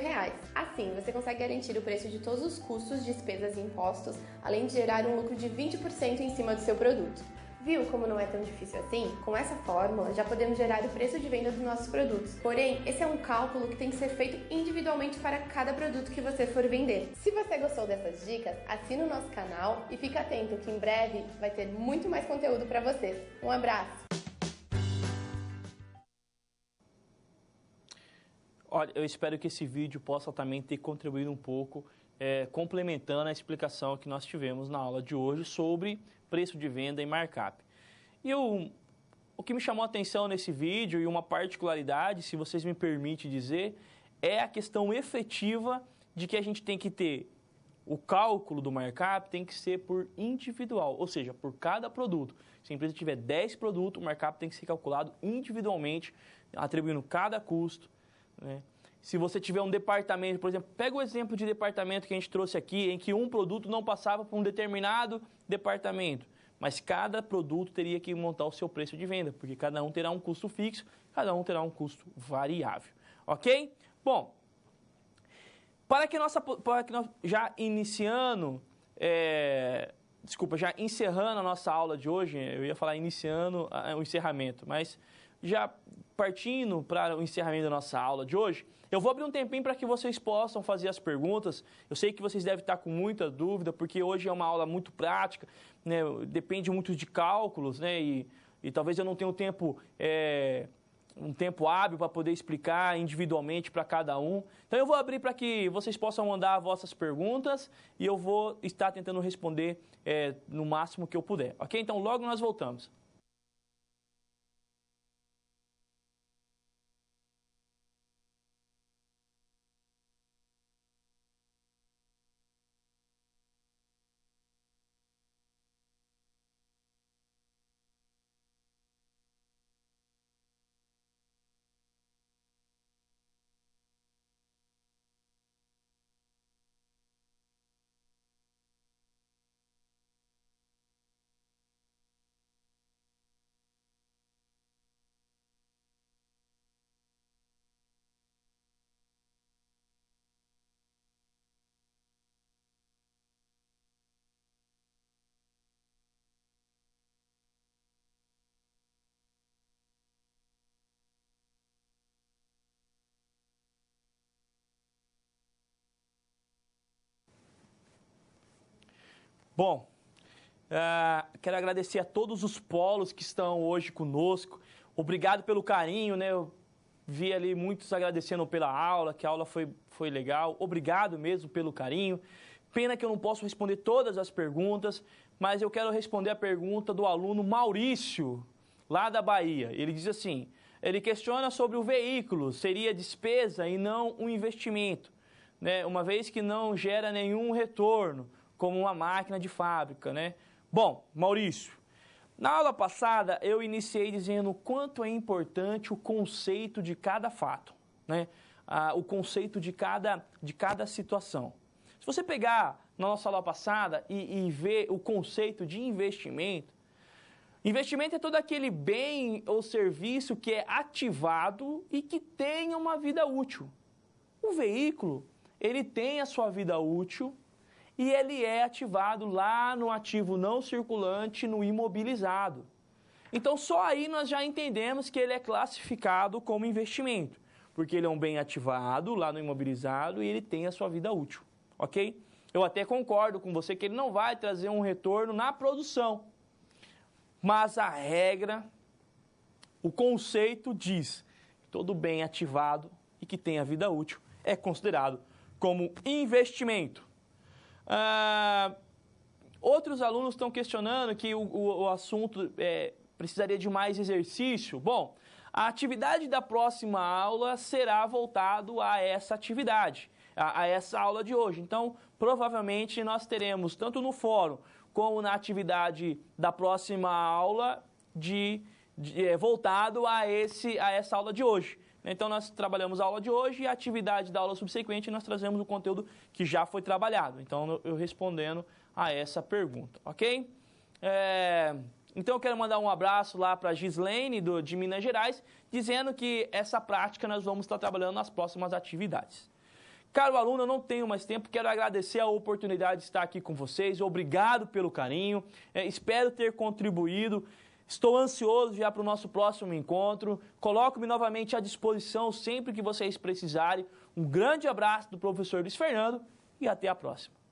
Assim, você consegue garantir o preço de todos os custos, despesas e impostos, além de gerar um lucro de 20% em cima do seu produto. Viu como não é tão difícil assim? Com essa fórmula, já podemos gerar o preço de venda dos nossos produtos. Porém, esse é um cálculo que tem que ser feito individualmente para cada produto que você for vender. Se você gostou dessas dicas, assina o nosso canal e fica atento que em breve vai ter muito mais conteúdo para vocês. Um abraço! Olha, eu espero que esse vídeo possa também ter contribuído um pouco, complementando a explicação que nós tivemos na aula de hoje sobre preço de venda e markup. E o que me chamou a atenção nesse vídeo, e uma particularidade, se vocês me permitem dizer, é a questão efetiva de que a gente tem que ter o cálculo do markup tem que ser por individual, ou seja, por cada produto. Se a empresa tiver 10 produtos, o markup tem que ser calculado individualmente, atribuindo cada custo, né? Se você tiver um departamento, por exemplo, pega o exemplo de departamento que a gente trouxe aqui, em que um produto não passava por um determinado departamento, mas cada produto teria que montar o seu preço de venda, porque cada um terá um custo fixo, cada um terá um custo variável, ok? Bom, para que nós já iniciando, já encerrando a nossa aula de hoje, eu ia falar iniciando o encerramento, mas já partindo para o encerramento da nossa aula de hoje, eu vou abrir um tempinho para que vocês possam fazer as perguntas. Eu sei que vocês devem estar com muita dúvida, porque hoje é uma aula muito prática, né? Depende muito de cálculos, né? E talvez eu não tenha o tempo um tempo hábil para poder explicar individualmente para cada um. Então eu vou abrir para que vocês possam mandar vossas perguntas e eu vou estar tentando responder no máximo que eu puder, ok? Então logo nós voltamos. Bom, quero agradecer a todos os polos que estão hoje conosco. Obrigado pelo carinho, né? Eu vi ali muitos agradecendo pela aula, que a aula foi legal. Obrigado mesmo pelo carinho. Pena que eu não posso responder todas as perguntas, mas eu quero responder a pergunta do aluno Maurício, lá da Bahia. Ele diz assim, ele questiona sobre o veículo, seria despesa e não um investimento, né? Uma vez que não gera nenhum retorno, como uma máquina de fábrica, né? Bom, Maurício, na aula passada eu iniciei dizendo o quanto é importante o conceito de cada fato, né? O conceito de cada situação. Se você pegar na nossa aula passada e ver o conceito de investimento, investimento é todo aquele bem ou serviço que é ativado e que tenha uma vida útil. O veículo, ele tem a sua vida útil, e ele é ativado lá no ativo não circulante, no imobilizado. Então, só aí nós já entendemos que ele é classificado como investimento, porque ele é um bem ativado lá no imobilizado e ele tem a sua vida útil, ok? Eu até concordo com você que ele não vai trazer um retorno na produção, mas a regra, o conceito diz que todo bem ativado e que tem a vida útil é considerado como investimento. Outros alunos estão questionando que o assunto precisaria de mais exercício. Bom, a atividade da próxima aula será voltado a essa atividade, a essa aula de hoje. Então, provavelmente nós teremos, tanto no fórum como na atividade da próxima aula, voltado a essa aula de hoje. Então, nós trabalhamos a aula de hoje e a atividade da aula subsequente nós trazemos o conteúdo que já foi trabalhado. Então, eu respondendo a essa pergunta, ok? Então, eu quero mandar um abraço lá para a Gislaine, de Minas Gerais, dizendo que essa prática nós vamos estar trabalhando nas próximas atividades. Caro aluno, eu não tenho mais tempo, quero agradecer a oportunidade de estar aqui com vocês. Obrigado pelo carinho, espero ter contribuído. Estou ansioso já para o nosso próximo encontro. Coloco-me novamente à disposição sempre que vocês precisarem. Um grande abraço do professor Luiz Fernando e até a próxima.